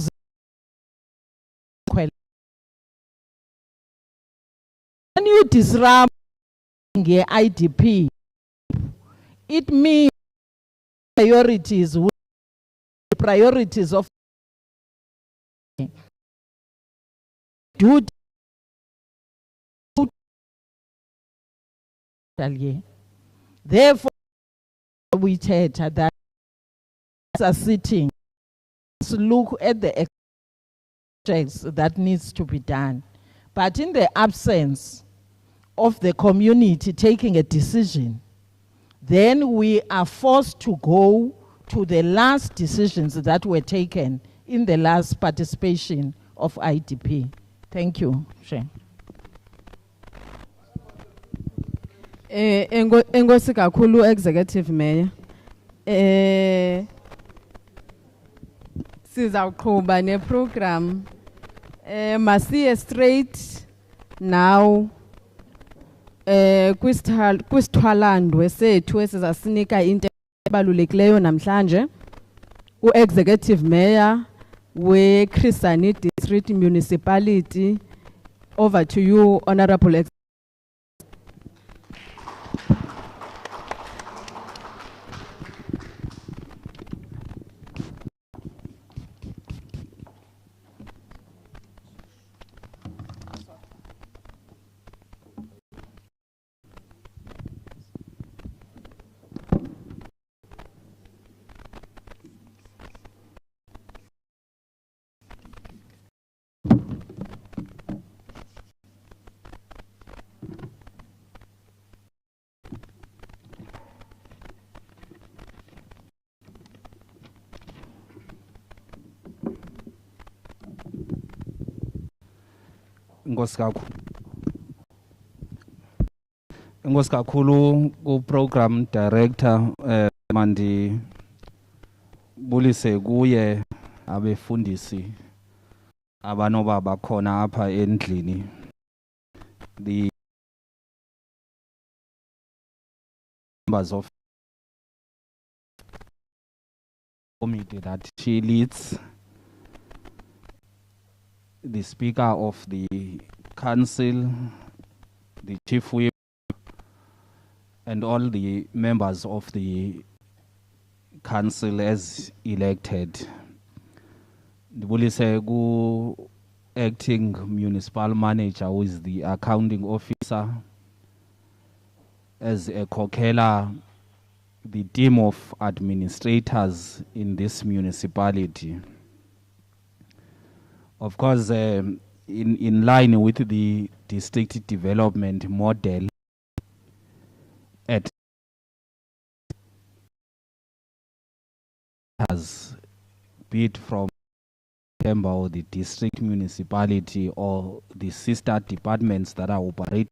[SPEAKER 4] when you disrupt the IDP, it means priorities of duty. Therefore, we said that are sitting to look at the projects that needs to be done. But in the absence of the community taking a decision, then we are forced to go to the last decisions that were taken in the last participation of IDP. Thank you, Shane.
[SPEAKER 2] Engosi kakhulu Executive Mayor. Sizawuqhuba ne program. Masiye straight now. Kwisithwalandwe sethu esizasinika into ebalulekileyo namhlanje. U-Executive Mayor we-Chrisani District Municipality. Over to you, Honorable
[SPEAKER 13] Inkosi kakhulu ku program director mandi bulise kuye abefundisi abanoba bakhona apha endlini, the members of committee that she leads, the speaker of the council, the chief whip, and all the members of the council as elected. Ndibulise ku acting municipal manager, who is the accounting officer, as a kokela the team of administrators in this municipality. Of course, in line with the district development model at has bid from or the district municipality or the sister departments that are operating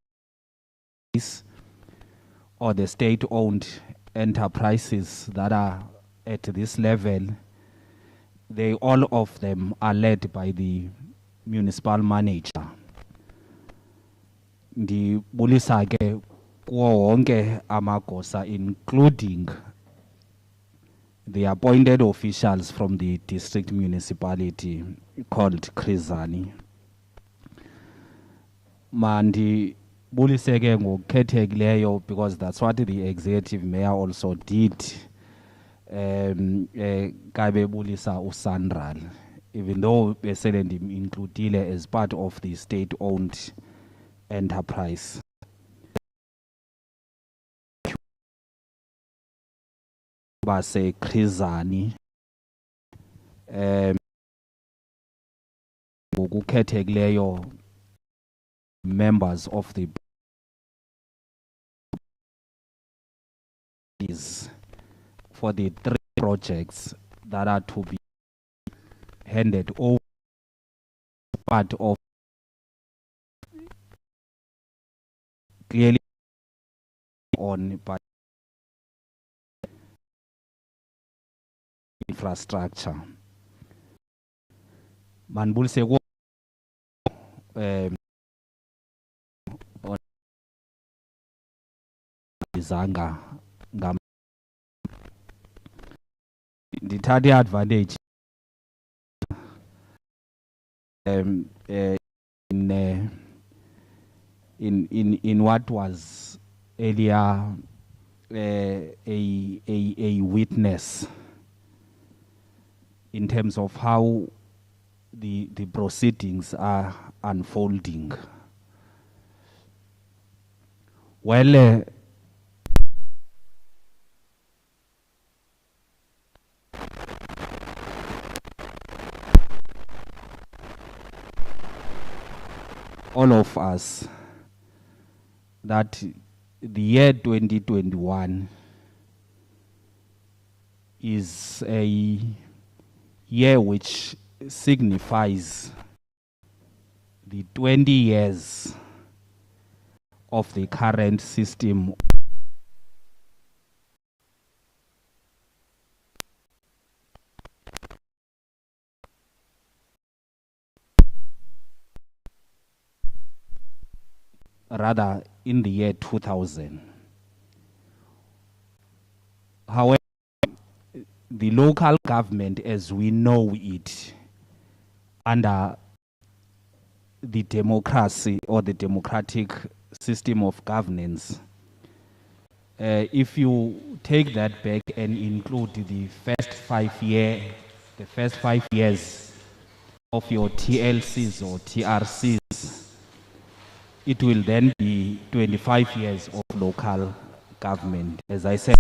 [SPEAKER 13] or the state-owned enterprises that are at this level, they all of them are led by the municipal manager. Ndibulisa ke kuwo wonke amagosa, including the appointed officials from the district municipality called Krizani. Mandi buliseke ngokukhethekileyo, because that's what the executive mayor also did. Kabe bulisa uSANRAL, even though besele includile as part of the state-owned enterprise. Base Krizani ngokukhethekileyo members of the for the 3 projects that are to be handed over, part of clearly on by infrastructure. Manbul sego zanga ngam ndithathe advantage in what was earlier a witness in terms of how the proceedings are unfolding. Well, all of us that the year 2021 is a year which signifies the 20 years of the current system rather in the year 2000. However, the local government as we know it under the democracy or the democratic system of governance, if you take that back and include the first 5 years of your TLCs or TRCs, it will then be 25 years of local government. As I said,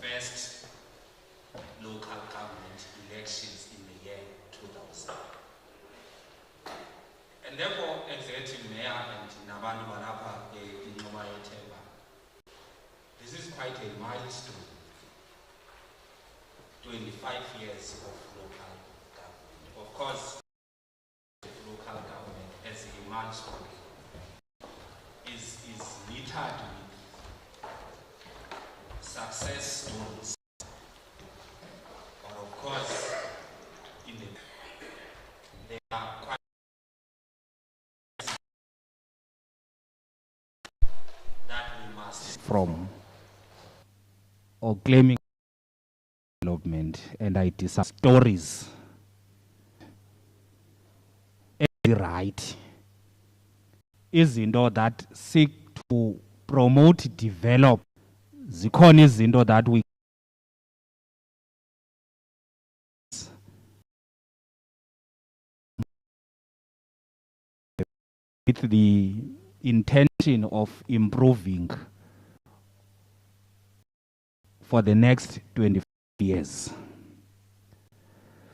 [SPEAKER 13] first local government elections in the year 2000. And therefore, Executive Mayor and Nabantu Balapa Inxuba Yethemba, this is a milestone, 25 years of local government. Of course, local government as a milestone is littered with success stories. But of course, there are quite that we must from or claiming development, and I decide stories. Right izinto that seek to promote, develop. Zikhona izinto that we with the intention of improving for the next 25 years.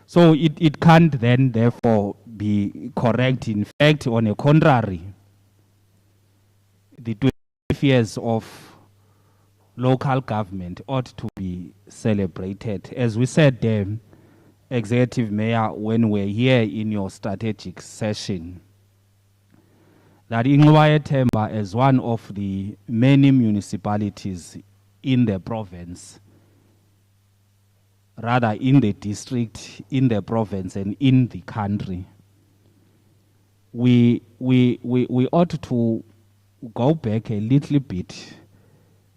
[SPEAKER 13] So it can't then therefore be correct. In fact, on the contrary, the 25 years of local government ought to be celebrated. As we said, Executive Mayor, when we're here in your strategic session, that Inxuba Yethemba, as one of the many municipalities in the province, rather in the district, in the province, and in the country, we ought to go back a little bit,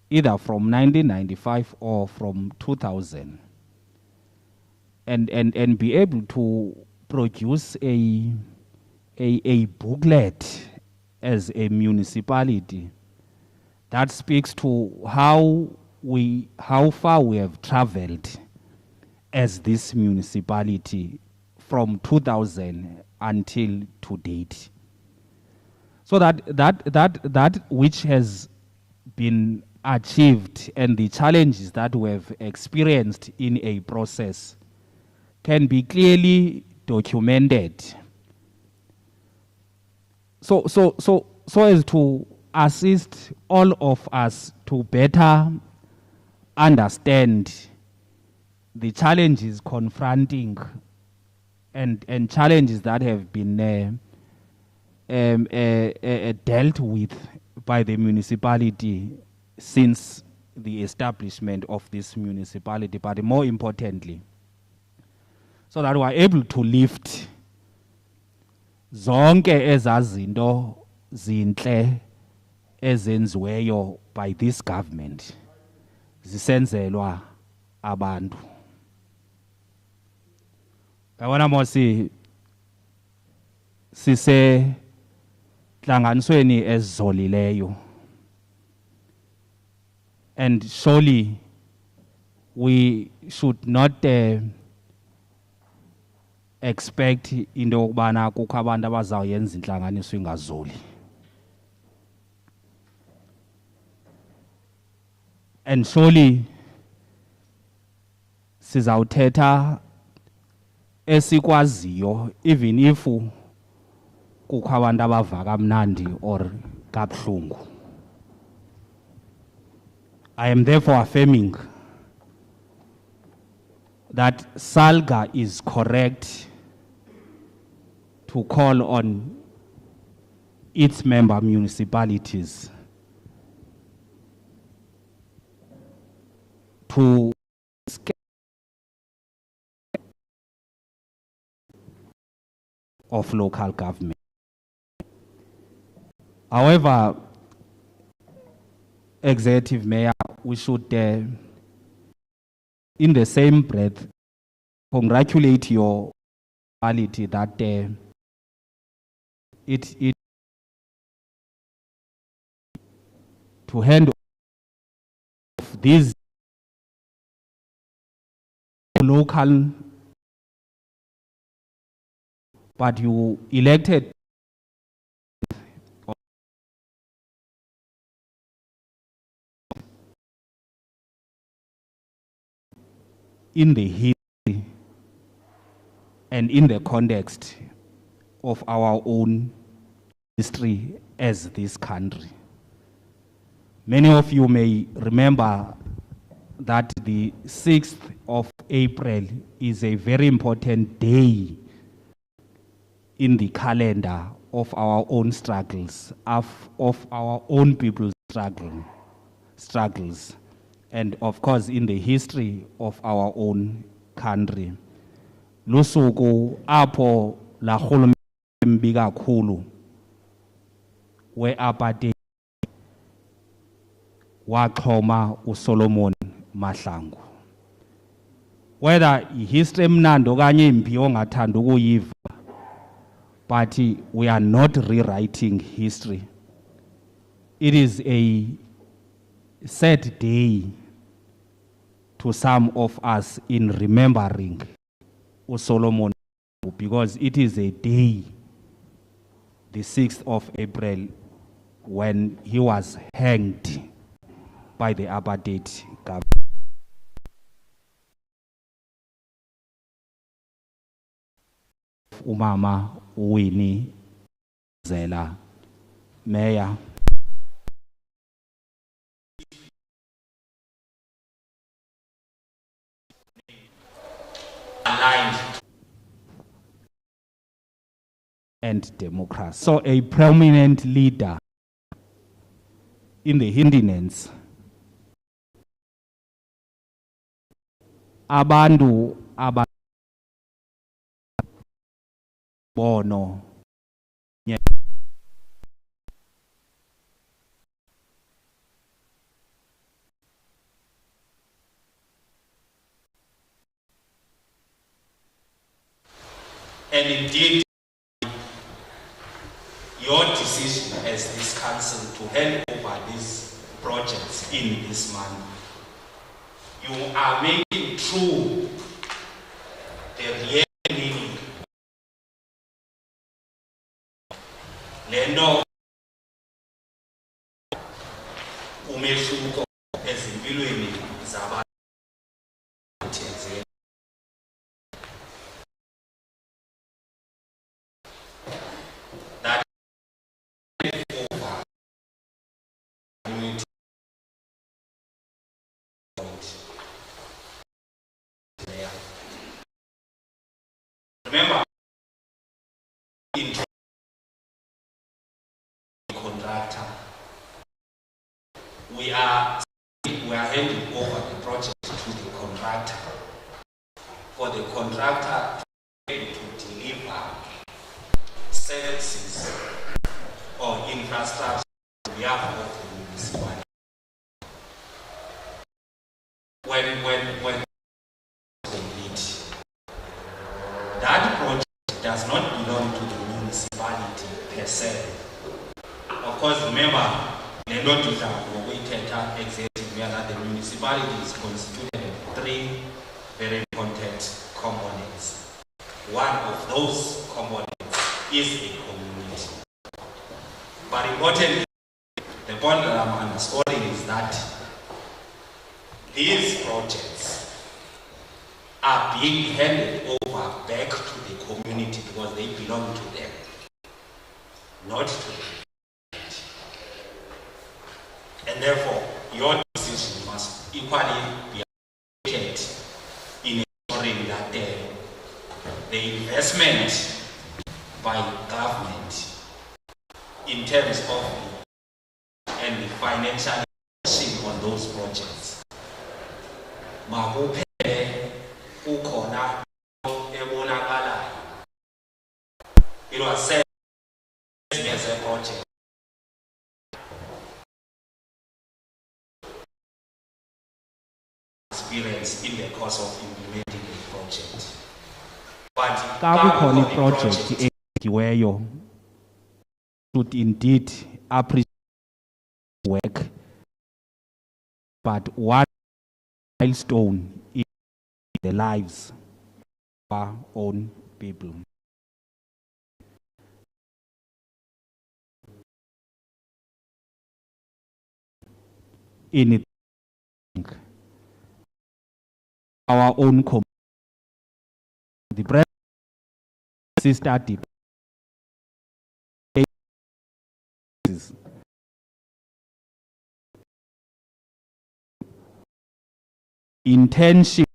[SPEAKER 13] either from 1995 or from 2000, and be able to produce a booklet as a municipality that speaks to how far we have traveled as this municipality from 2000 until to date. So that which has been achieved and the challenges that we have experienced in a process can be clearly documented. So as to assist all of us to better understand the challenges confronting and challenges that have been dealt with by the municipality since the establishment of this municipality, but more importantly, so that we are able to lift zonke ezazinto zinhle ezenziweyo by this government zisenzelwa abantu. Yabona Mosi, sise hlanganisweni ezolileyo, and surely we should not expect into yokubana kukho abantu abazawuyenza intlanganiso ingazoli. And surely sizawuthetha esikwaziyo, even if kukho abantu abava kamnandi or kabuhlungu. I am therefore affirming that SALGA is correct to call on its member municipalities to of local government. However, Executive Mayor, we should, in the same breath, congratulate your municipality that it to hand off these local, but you elected in the history and in the context of our own history as this country. Many of you may remember that the 6th of April is a very important day in the calendar of our own struggles, of our own people's struggles, and of course in the history of our own country. Lusuku apo la khulumbi kakhulu we apartheid waxhoma uSolomon Mahlangu. Whether history emnandi okanye imbi ongathanda ukuyiva, but we are not rewriting history. It is a sad day to some of us in remembering uSolomon, because it is a day, the 6th of April, when he was hanged by the apartheid government. Umama Winnie Zela, Mayor. Aligned and democracy. So a prominent leader in the hinterlands. Abantu bono and indeed your decision as this council to hand over these projects in this month, you are making true the real meaning lendo umehluko ezimpilweni zabantu that over remember in contractor we are handing over the project to the contractor for the contractor to deliver services or infrastructure on behalf of the municipality. When complete, that project does not belong to the municipality per se. Of course, remember, the municipality is constituted of 3 very important components. One of those components is a community. But importantly, the point that I'm underscoring is that these projects are being handed over back to the community because they belong to them, not to them. And therefore, your decision must equally be appreciated in ensuring that the investment by government in terms of and the financial action on those projects. It was said as a project. Experience in the course of implementing the project. But project where you should indeed appreciate work, but one milestone in the lives of our own people. In it, our own community, the brother sister intention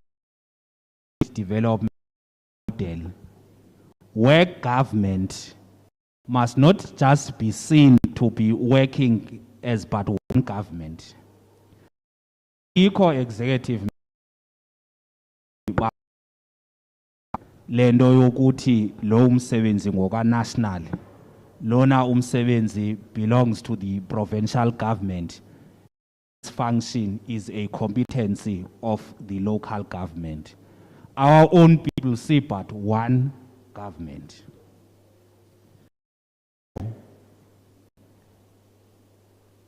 [SPEAKER 13] development model where government must not just be seen to be working as but one government. Equal executive lendo yokuthi lo umsebenzi ngoka national lona umsebenzi belongs to the provincial government. This function is a competency of the local government. Our own people see but one government.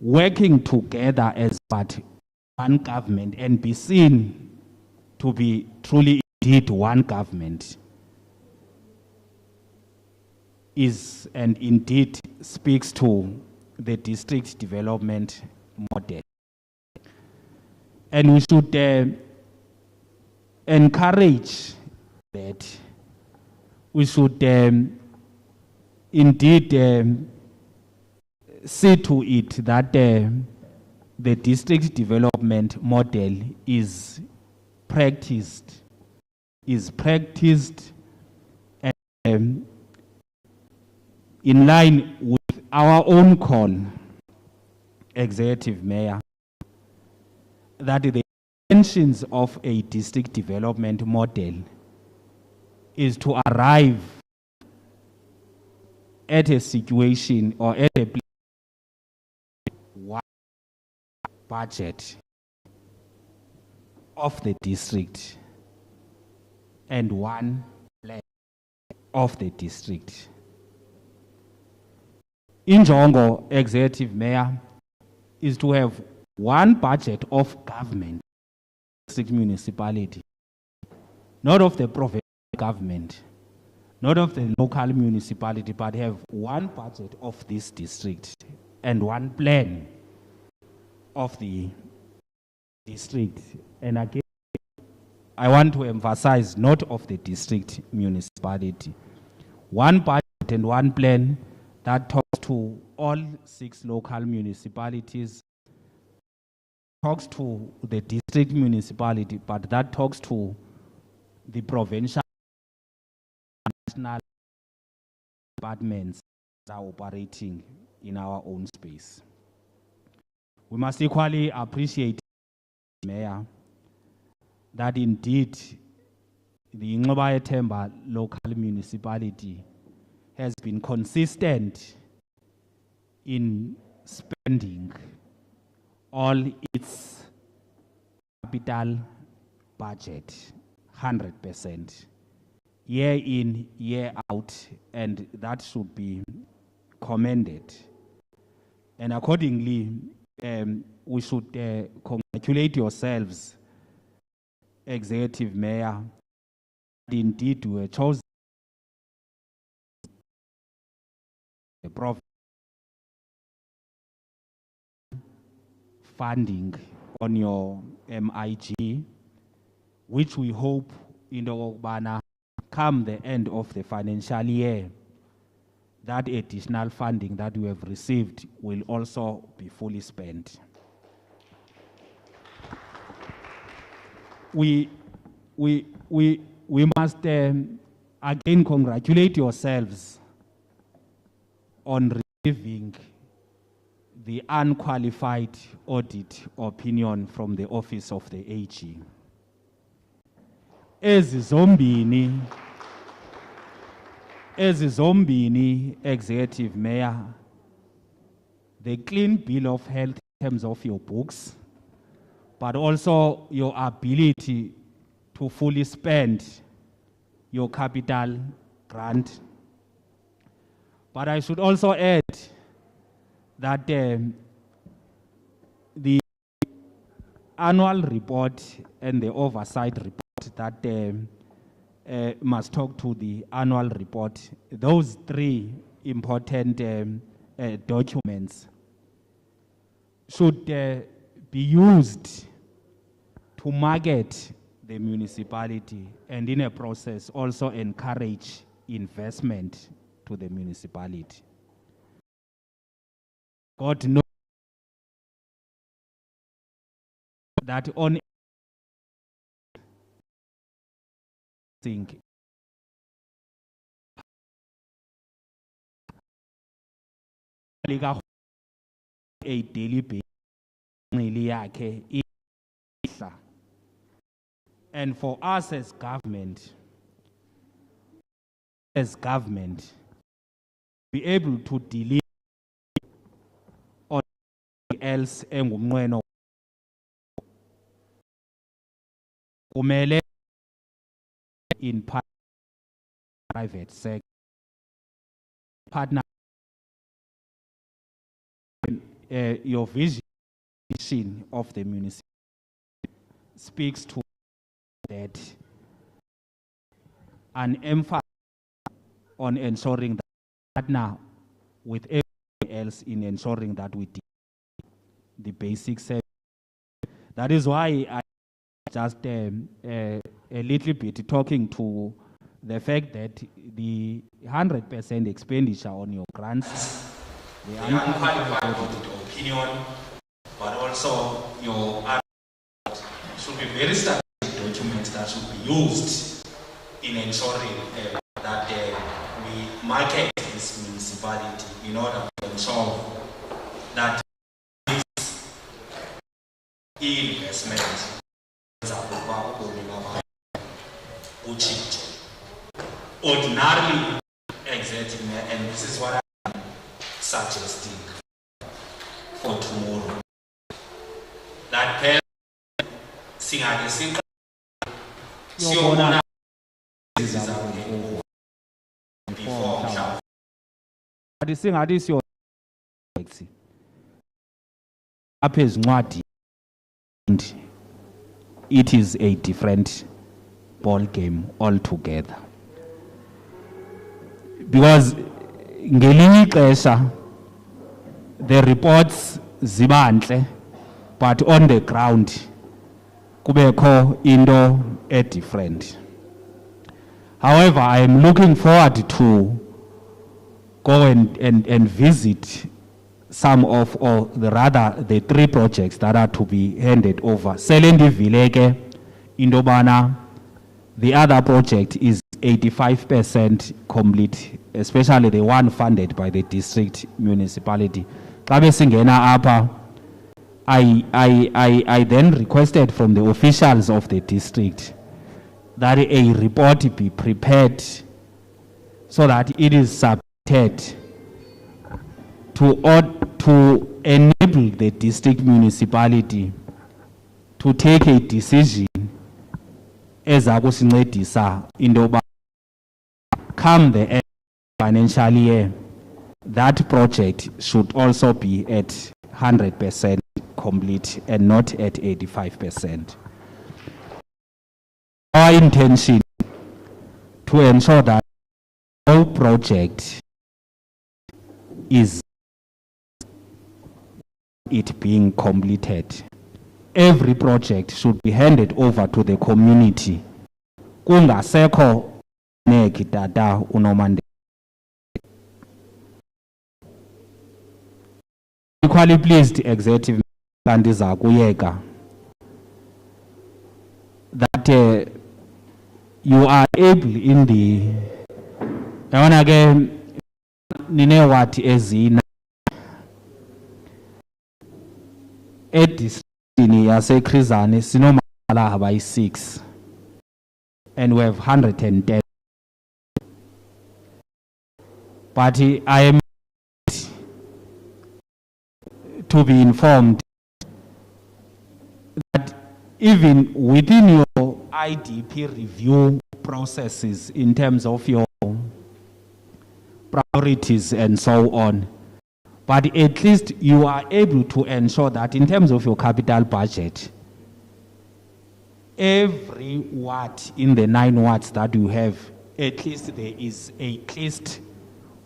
[SPEAKER 13] Working together as but one government and be seen to be truly indeed one government is and indeed speaks to the district development model. And we should encourage that. We should indeed see to it that the district development model is practiced and in line with our own call, Executive Mayor, that the intentions of a district development model is to arrive at a situation or at a one budget of the district and one plan of the district. Injongo, Executive Mayor, is to have one budget of government, district municipality, not of the provincial government, not of the local municipality, but have one budget of this district and one plan of the district. And again, I want to emphasize not of the district municipality. One budget and one plan that talks to all 6 local municipalities, talks to the district municipality, but that talks to the provincial national departments that are operating in our own space. We must equally appreciate, Mayor, that indeed the Inxuba Yethemba Local Municipality has been consistent in spending all its capital budget 100%, year in, year out, and that should be commended. And accordingly, we should congratulate yourselves, Executive Mayor, that indeed you were chosen the funding on your MIG, which we hope in the Okbana come the end of the financial year, that additional funding that we have received will also be fully spent. We must again congratulate yourselves on receiving the unqualified audit opinion from the Office of the AG. Ezi zombini, Executive Mayor, the clean bill of health in terms of your books, but also your ability to fully spend your capital grant. But I should also add that the annual report and the oversight report that must talk to the annual report, those 3 important documents should be used to market the municipality and in a process also encourage investment to the municipality. God knows that on think a daily basis and for us as government be able to deliver on else engumnqweno kumele in private sector partner your vision of the municipality speaks to that an emphasis on ensuring that partner with everyone else in ensuring that we do the basic service. That is why I just a little bit talking to the fact that the 100% expenditure on your grants, the unqualified opinion, but also your should be very strategic documents that should be used in ensuring that we market this municipality in order to ensure that this investment ordinarily exerting, and this is what I'm suggesting for tomorrow, that person it is a different ball game altogether. Because ngelinye ixesha the reports zibantle, but on the ground kubekho into different. However, I am looking forward to go and visit some of, or the 3 projects that are to be handed over. Selendivile indobana, the other project is 85% complete, especially the one funded by the district municipality. I then requested from the officials of the district that a report be prepared so that it is submitted to enable the district municipality to take a decision ezakusincedisa indoba come the end financial year, that project should also be at 100% complete and not at 85%. Our intention to ensure that no project is it being completed. Every project should be handed over to the community. Kungasekho neki dada unomande. Equally pleased, executive kandiza kuyeka, that you are able in the yabona ke ninewati ezina edistrictini yaseKrizane sinomala abayi 6 and we have 110, but I am to be informed that even within your IDP review processes in terms of your priorities and so on, but at least you are able to ensure that in terms of your capital budget, every ward in the 9 wards that you have, at least there is at least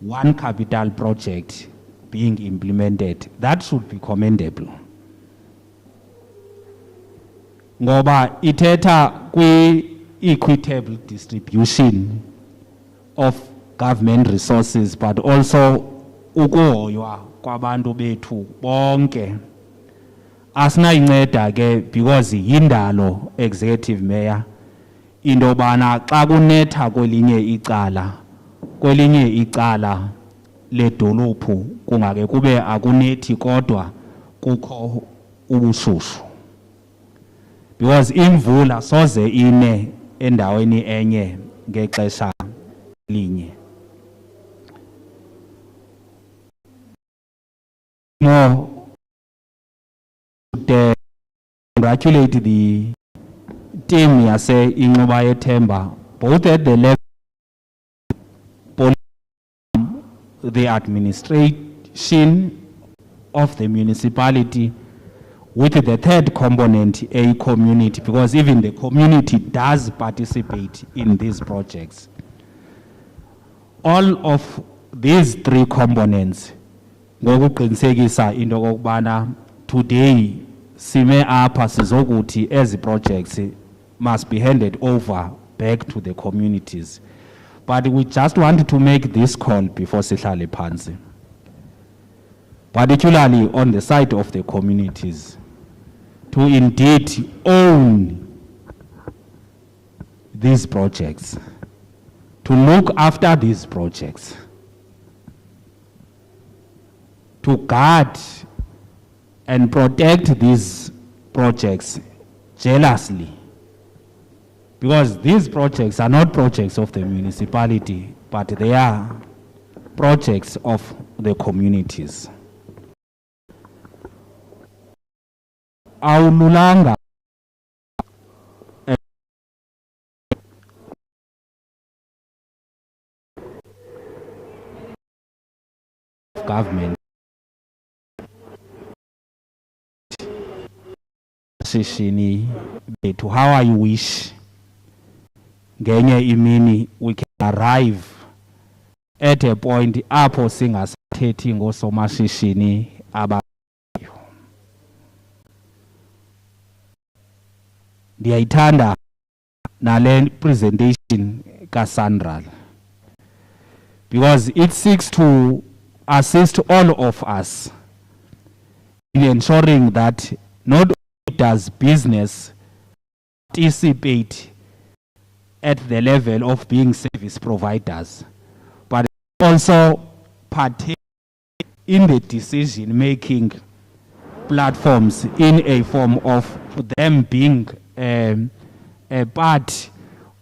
[SPEAKER 13] one capital project being implemented. That should be commendable. Ngoba ithetha kwi-equitable distribution of government resources, but also ukuhoywa kwabantu bethu bonke. Asinayinceda ke because yindalo executive mayor into bana xa kunetha kwelinye icala ledolophu kungake kube akunethi kodwa kukho ubushushu, because imvula soze ine endaweni enye ngexesha linye. No, to congratulate the team yase Inxuba Yethemba, both at the level the administration of the municipality, with the third component, a community, because even the community does participate in these projects. All of these three components, ngokuqinisekisa into okubana today sime apha sizokuthi ezi projects must be handed over back to the communities. But we just want to make this call before sihlale phansi, particularly on the side of the communities, to indeed own these projects, to look after these projects, to guard and protect these projects jealously. Because these projects are not projects of the municipality, but they are projects of the communities. Awululanga government shishini bethu, how I wish ngenye imini we can arrive at a point apho singasathethi ngosomashishini aba. Ndiyayithanda nale presentation kaSANRAL, because it seeks to assist all of us in ensuring that not only does business participate at the level of being service providers, but also partake in the decision-making platforms in a form of them being a part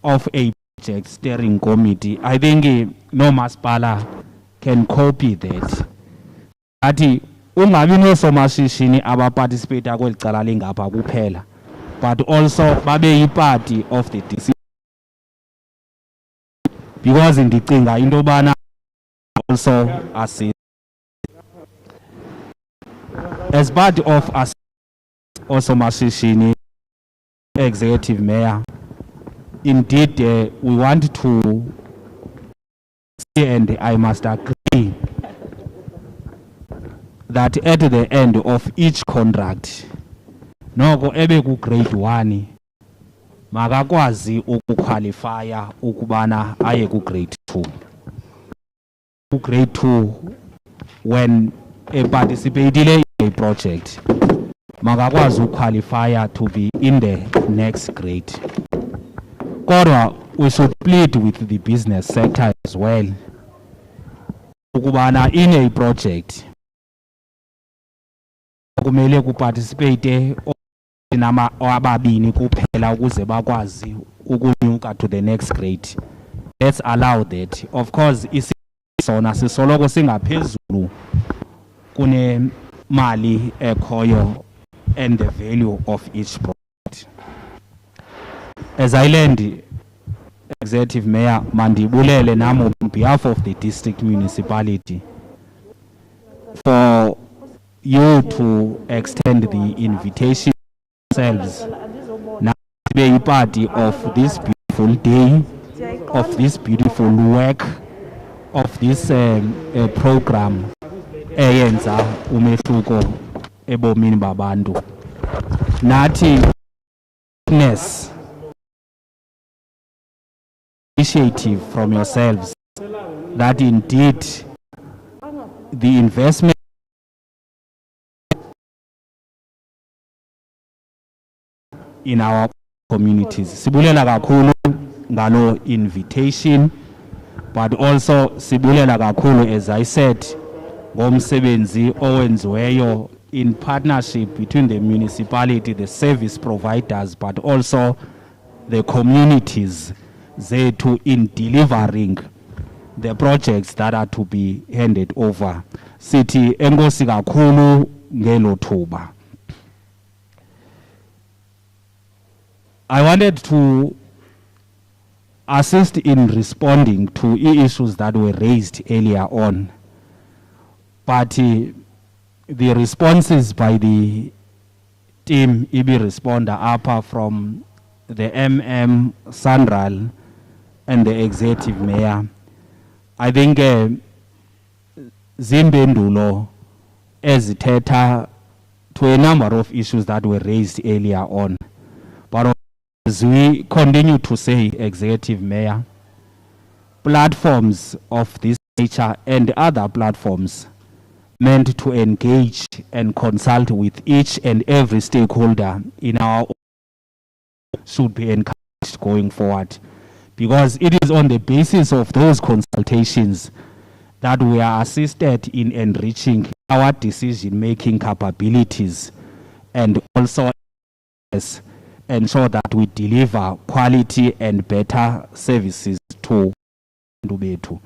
[SPEAKER 13] of a project steering committee. I think no masipala can copy that. Ati ungabi nosomashishini abaparticipate kweli cala lingapha kuphela, but also babe yi-party of the decision. Because ndicinga into bana also assist as part of us also Masishini executive mayor. Indeed, we want to see, and I must agree that at the end of each contract, noko ebe ku grade 1 makakwazi ukuqualifya ukubana aye ku grade 2. Ku grade 2 when participated in a project, makakwazi ukuqualifya to be in the next grade. Kodwa we should plead with the business sector as well ukubana in a project kumele kuparticipate ababini kuphela ukuze bakwazi ukunyuka to the next grade. Let's allow that. Of course isona sisoloko singaphezulu kune mali ekhoyo and the value of each project. As I land, Executive Mayor, mandibulele namo on behalf of the district municipality for you to extend the invitation themselves now to be a party of this beautiful day, of this beautiful work, of this program eyenza umehluko ebomini babantu. Nathi witness initiative from yourselves that indeed the investment in our communities. Sibulela kakhulu ngalo invitation, but also sibulela kakhulu, as I said, ngomsebenzi owenziweyo in partnership between the municipality, the service providers, but also the communities zethu in delivering the projects that are to be handed over. Sithi enkosi kakhulu ngelo thuba. I wanted to assist in responding to issues that were raised earlier on, but the responses by the team EB responder upper from the MM, SANRAL, and the executive mayor, I think zimbendulo ezithetha to a number of issues that were raised earlier on. But as we continue to say, executive mayor, platforms of this nature and other platforms meant to engage and consult with each and every stakeholder in our should be encouraged going forward, because it is on the basis of those consultations that we are assisted in enriching our decision-making capabilities and also ensure that we deliver quality and better services to bethu.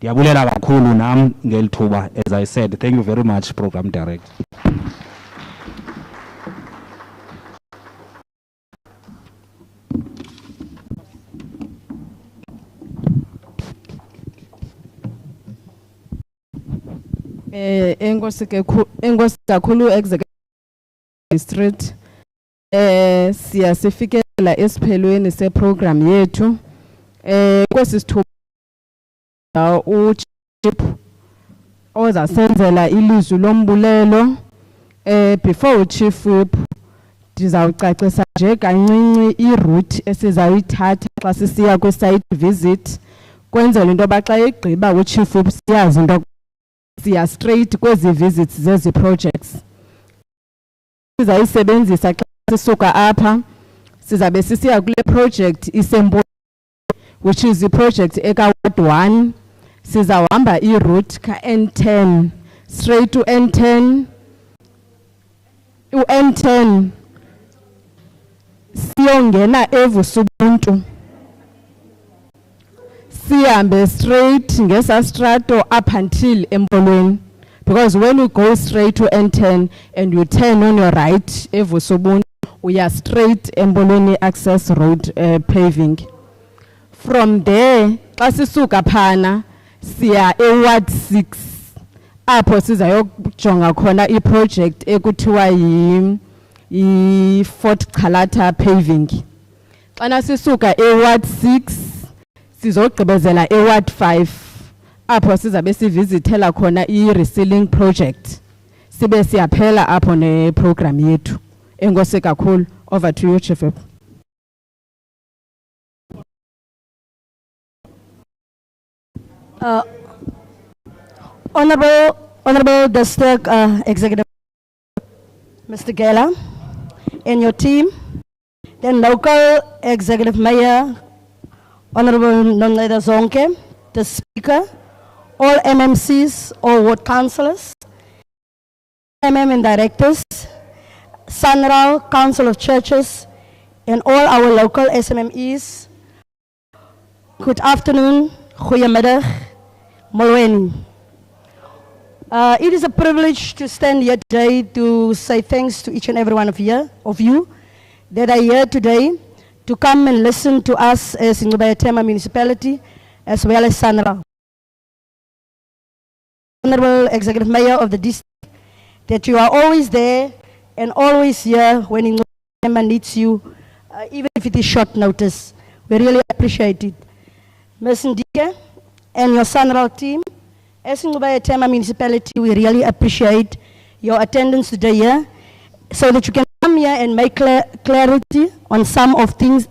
[SPEAKER 13] Ndiyabulela kakhulu nam ngelithuba. As I said, thank you very much, Program Director.
[SPEAKER 2] Enkosi kakhulu executive district. Siyasifikela esiphelweni seprogram yethu. Kwesi sithuba uchief ozasenzela ilizwi lombulelo. Before uchief whip ndizawucacisa nje kancinci iroute esizayithatha xa sisiya kwi-site visit, kwenzela into yoba xa egqiba uchief whip siyazi into siya straight kwezi visits zezi projects. Sizayisebenzisa xa sisuka apha, sizabe sisiya kule project isembo, which is the project eka Ward 1. Sizawuhamba iroute ka N10 straight to N10. U-N10 siyongena eVusubuntu, sihambe straight ngesa strato up until Empolweni, because when you go straight to N10 and you turn on your right eVusubuntu, we are straight Empolweni access road paving. From there xa sisuka phana siya eWard 6, apho sizayojonga khona iproject ekuthiwa yi-Fort Chalata paving. Xana sisuka eWard 6 sizogqibezela eWard 5, apho sizabe sivizithela khona i-resealing project. Sibe siyaphela apho neprogram yethu. Enkosi kakhulu. Over to you, Chief.
[SPEAKER 14] Honorable District Executive, Mr. Gela, and your team, then local Executive Mayor, Honorable Nongleda Zonke, the Speaker, all MMCs, all ward councillors, MM and directors, SANRAL, Council of Churches, and all our local SMMEs. Good afternoon, goeiemiddag, molweni. It is a privilege to stand here today to say thanks to each and every one of you that are here today to come and listen to us as Inxuba Yethemba Municipality as well as SANRAL. Honorable Executive Mayor of the district, that you are always there and always here when Inxuba Yethemba needs you, even if it is short notice. We really appreciate it. Ms. Ndike and your SANRAL team, as Inxuba Yethemba Municipality, we really appreciate your attendance today here, so that you can come here and make clarity on some of the things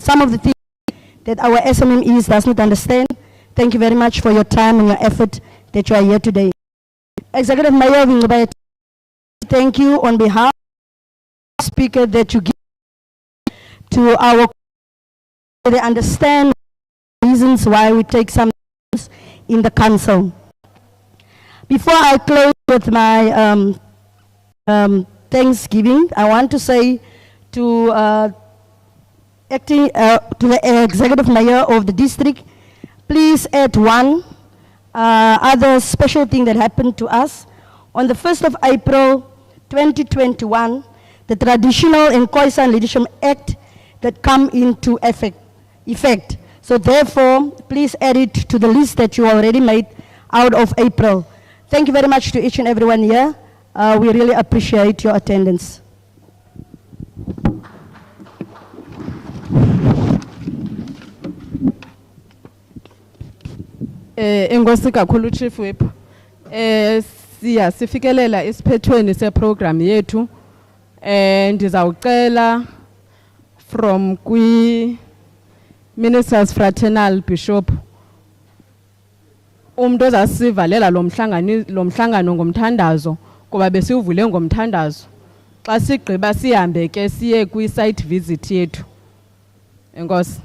[SPEAKER 14] that our SMMEs does not understand. Thank you very much for your time and your effort that you are here today. Executive Mayor of Inxuba Yethemba, thank you on behalf of the Speaker that you give to our they understand reasons why we take some in the council. Before I close with my Thanksgiving, I want to say to the executive mayor of the district, please add one other special thing that happened to us. On the 1st of April 2021, the Traditional and Khoisan Leadership Act that come into effect. So therefore, please add it to the list that you already made out of April. Thank you very much to each and everyone here. We really appreciate your attendance.
[SPEAKER 2] Enkosi kakhulu Chief Whip. Sifikelela isiphethweni seprogram yethu. Ndizawucela from Ministers Fraternal Bishop umuntu ozasivalela lo mhlangano ngomthandazo kuba besiwuvule ngomthandazo. Xa sigqiba sihambe ke siye kwi-site visit yethu. Enkosi.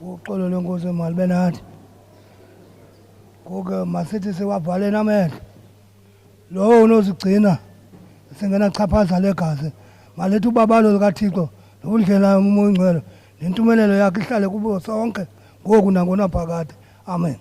[SPEAKER 15] Uxolo lenkosi emali benathi. Ngoku masithi siwavale namehlo. Lo unozigcina singena chaphaza legazi. Malithi ubabalo likaThixo nokundlela umoya ingcwele nentumelelo yakhe ihlale kubo sonke ngoku nangona phakade. Amen.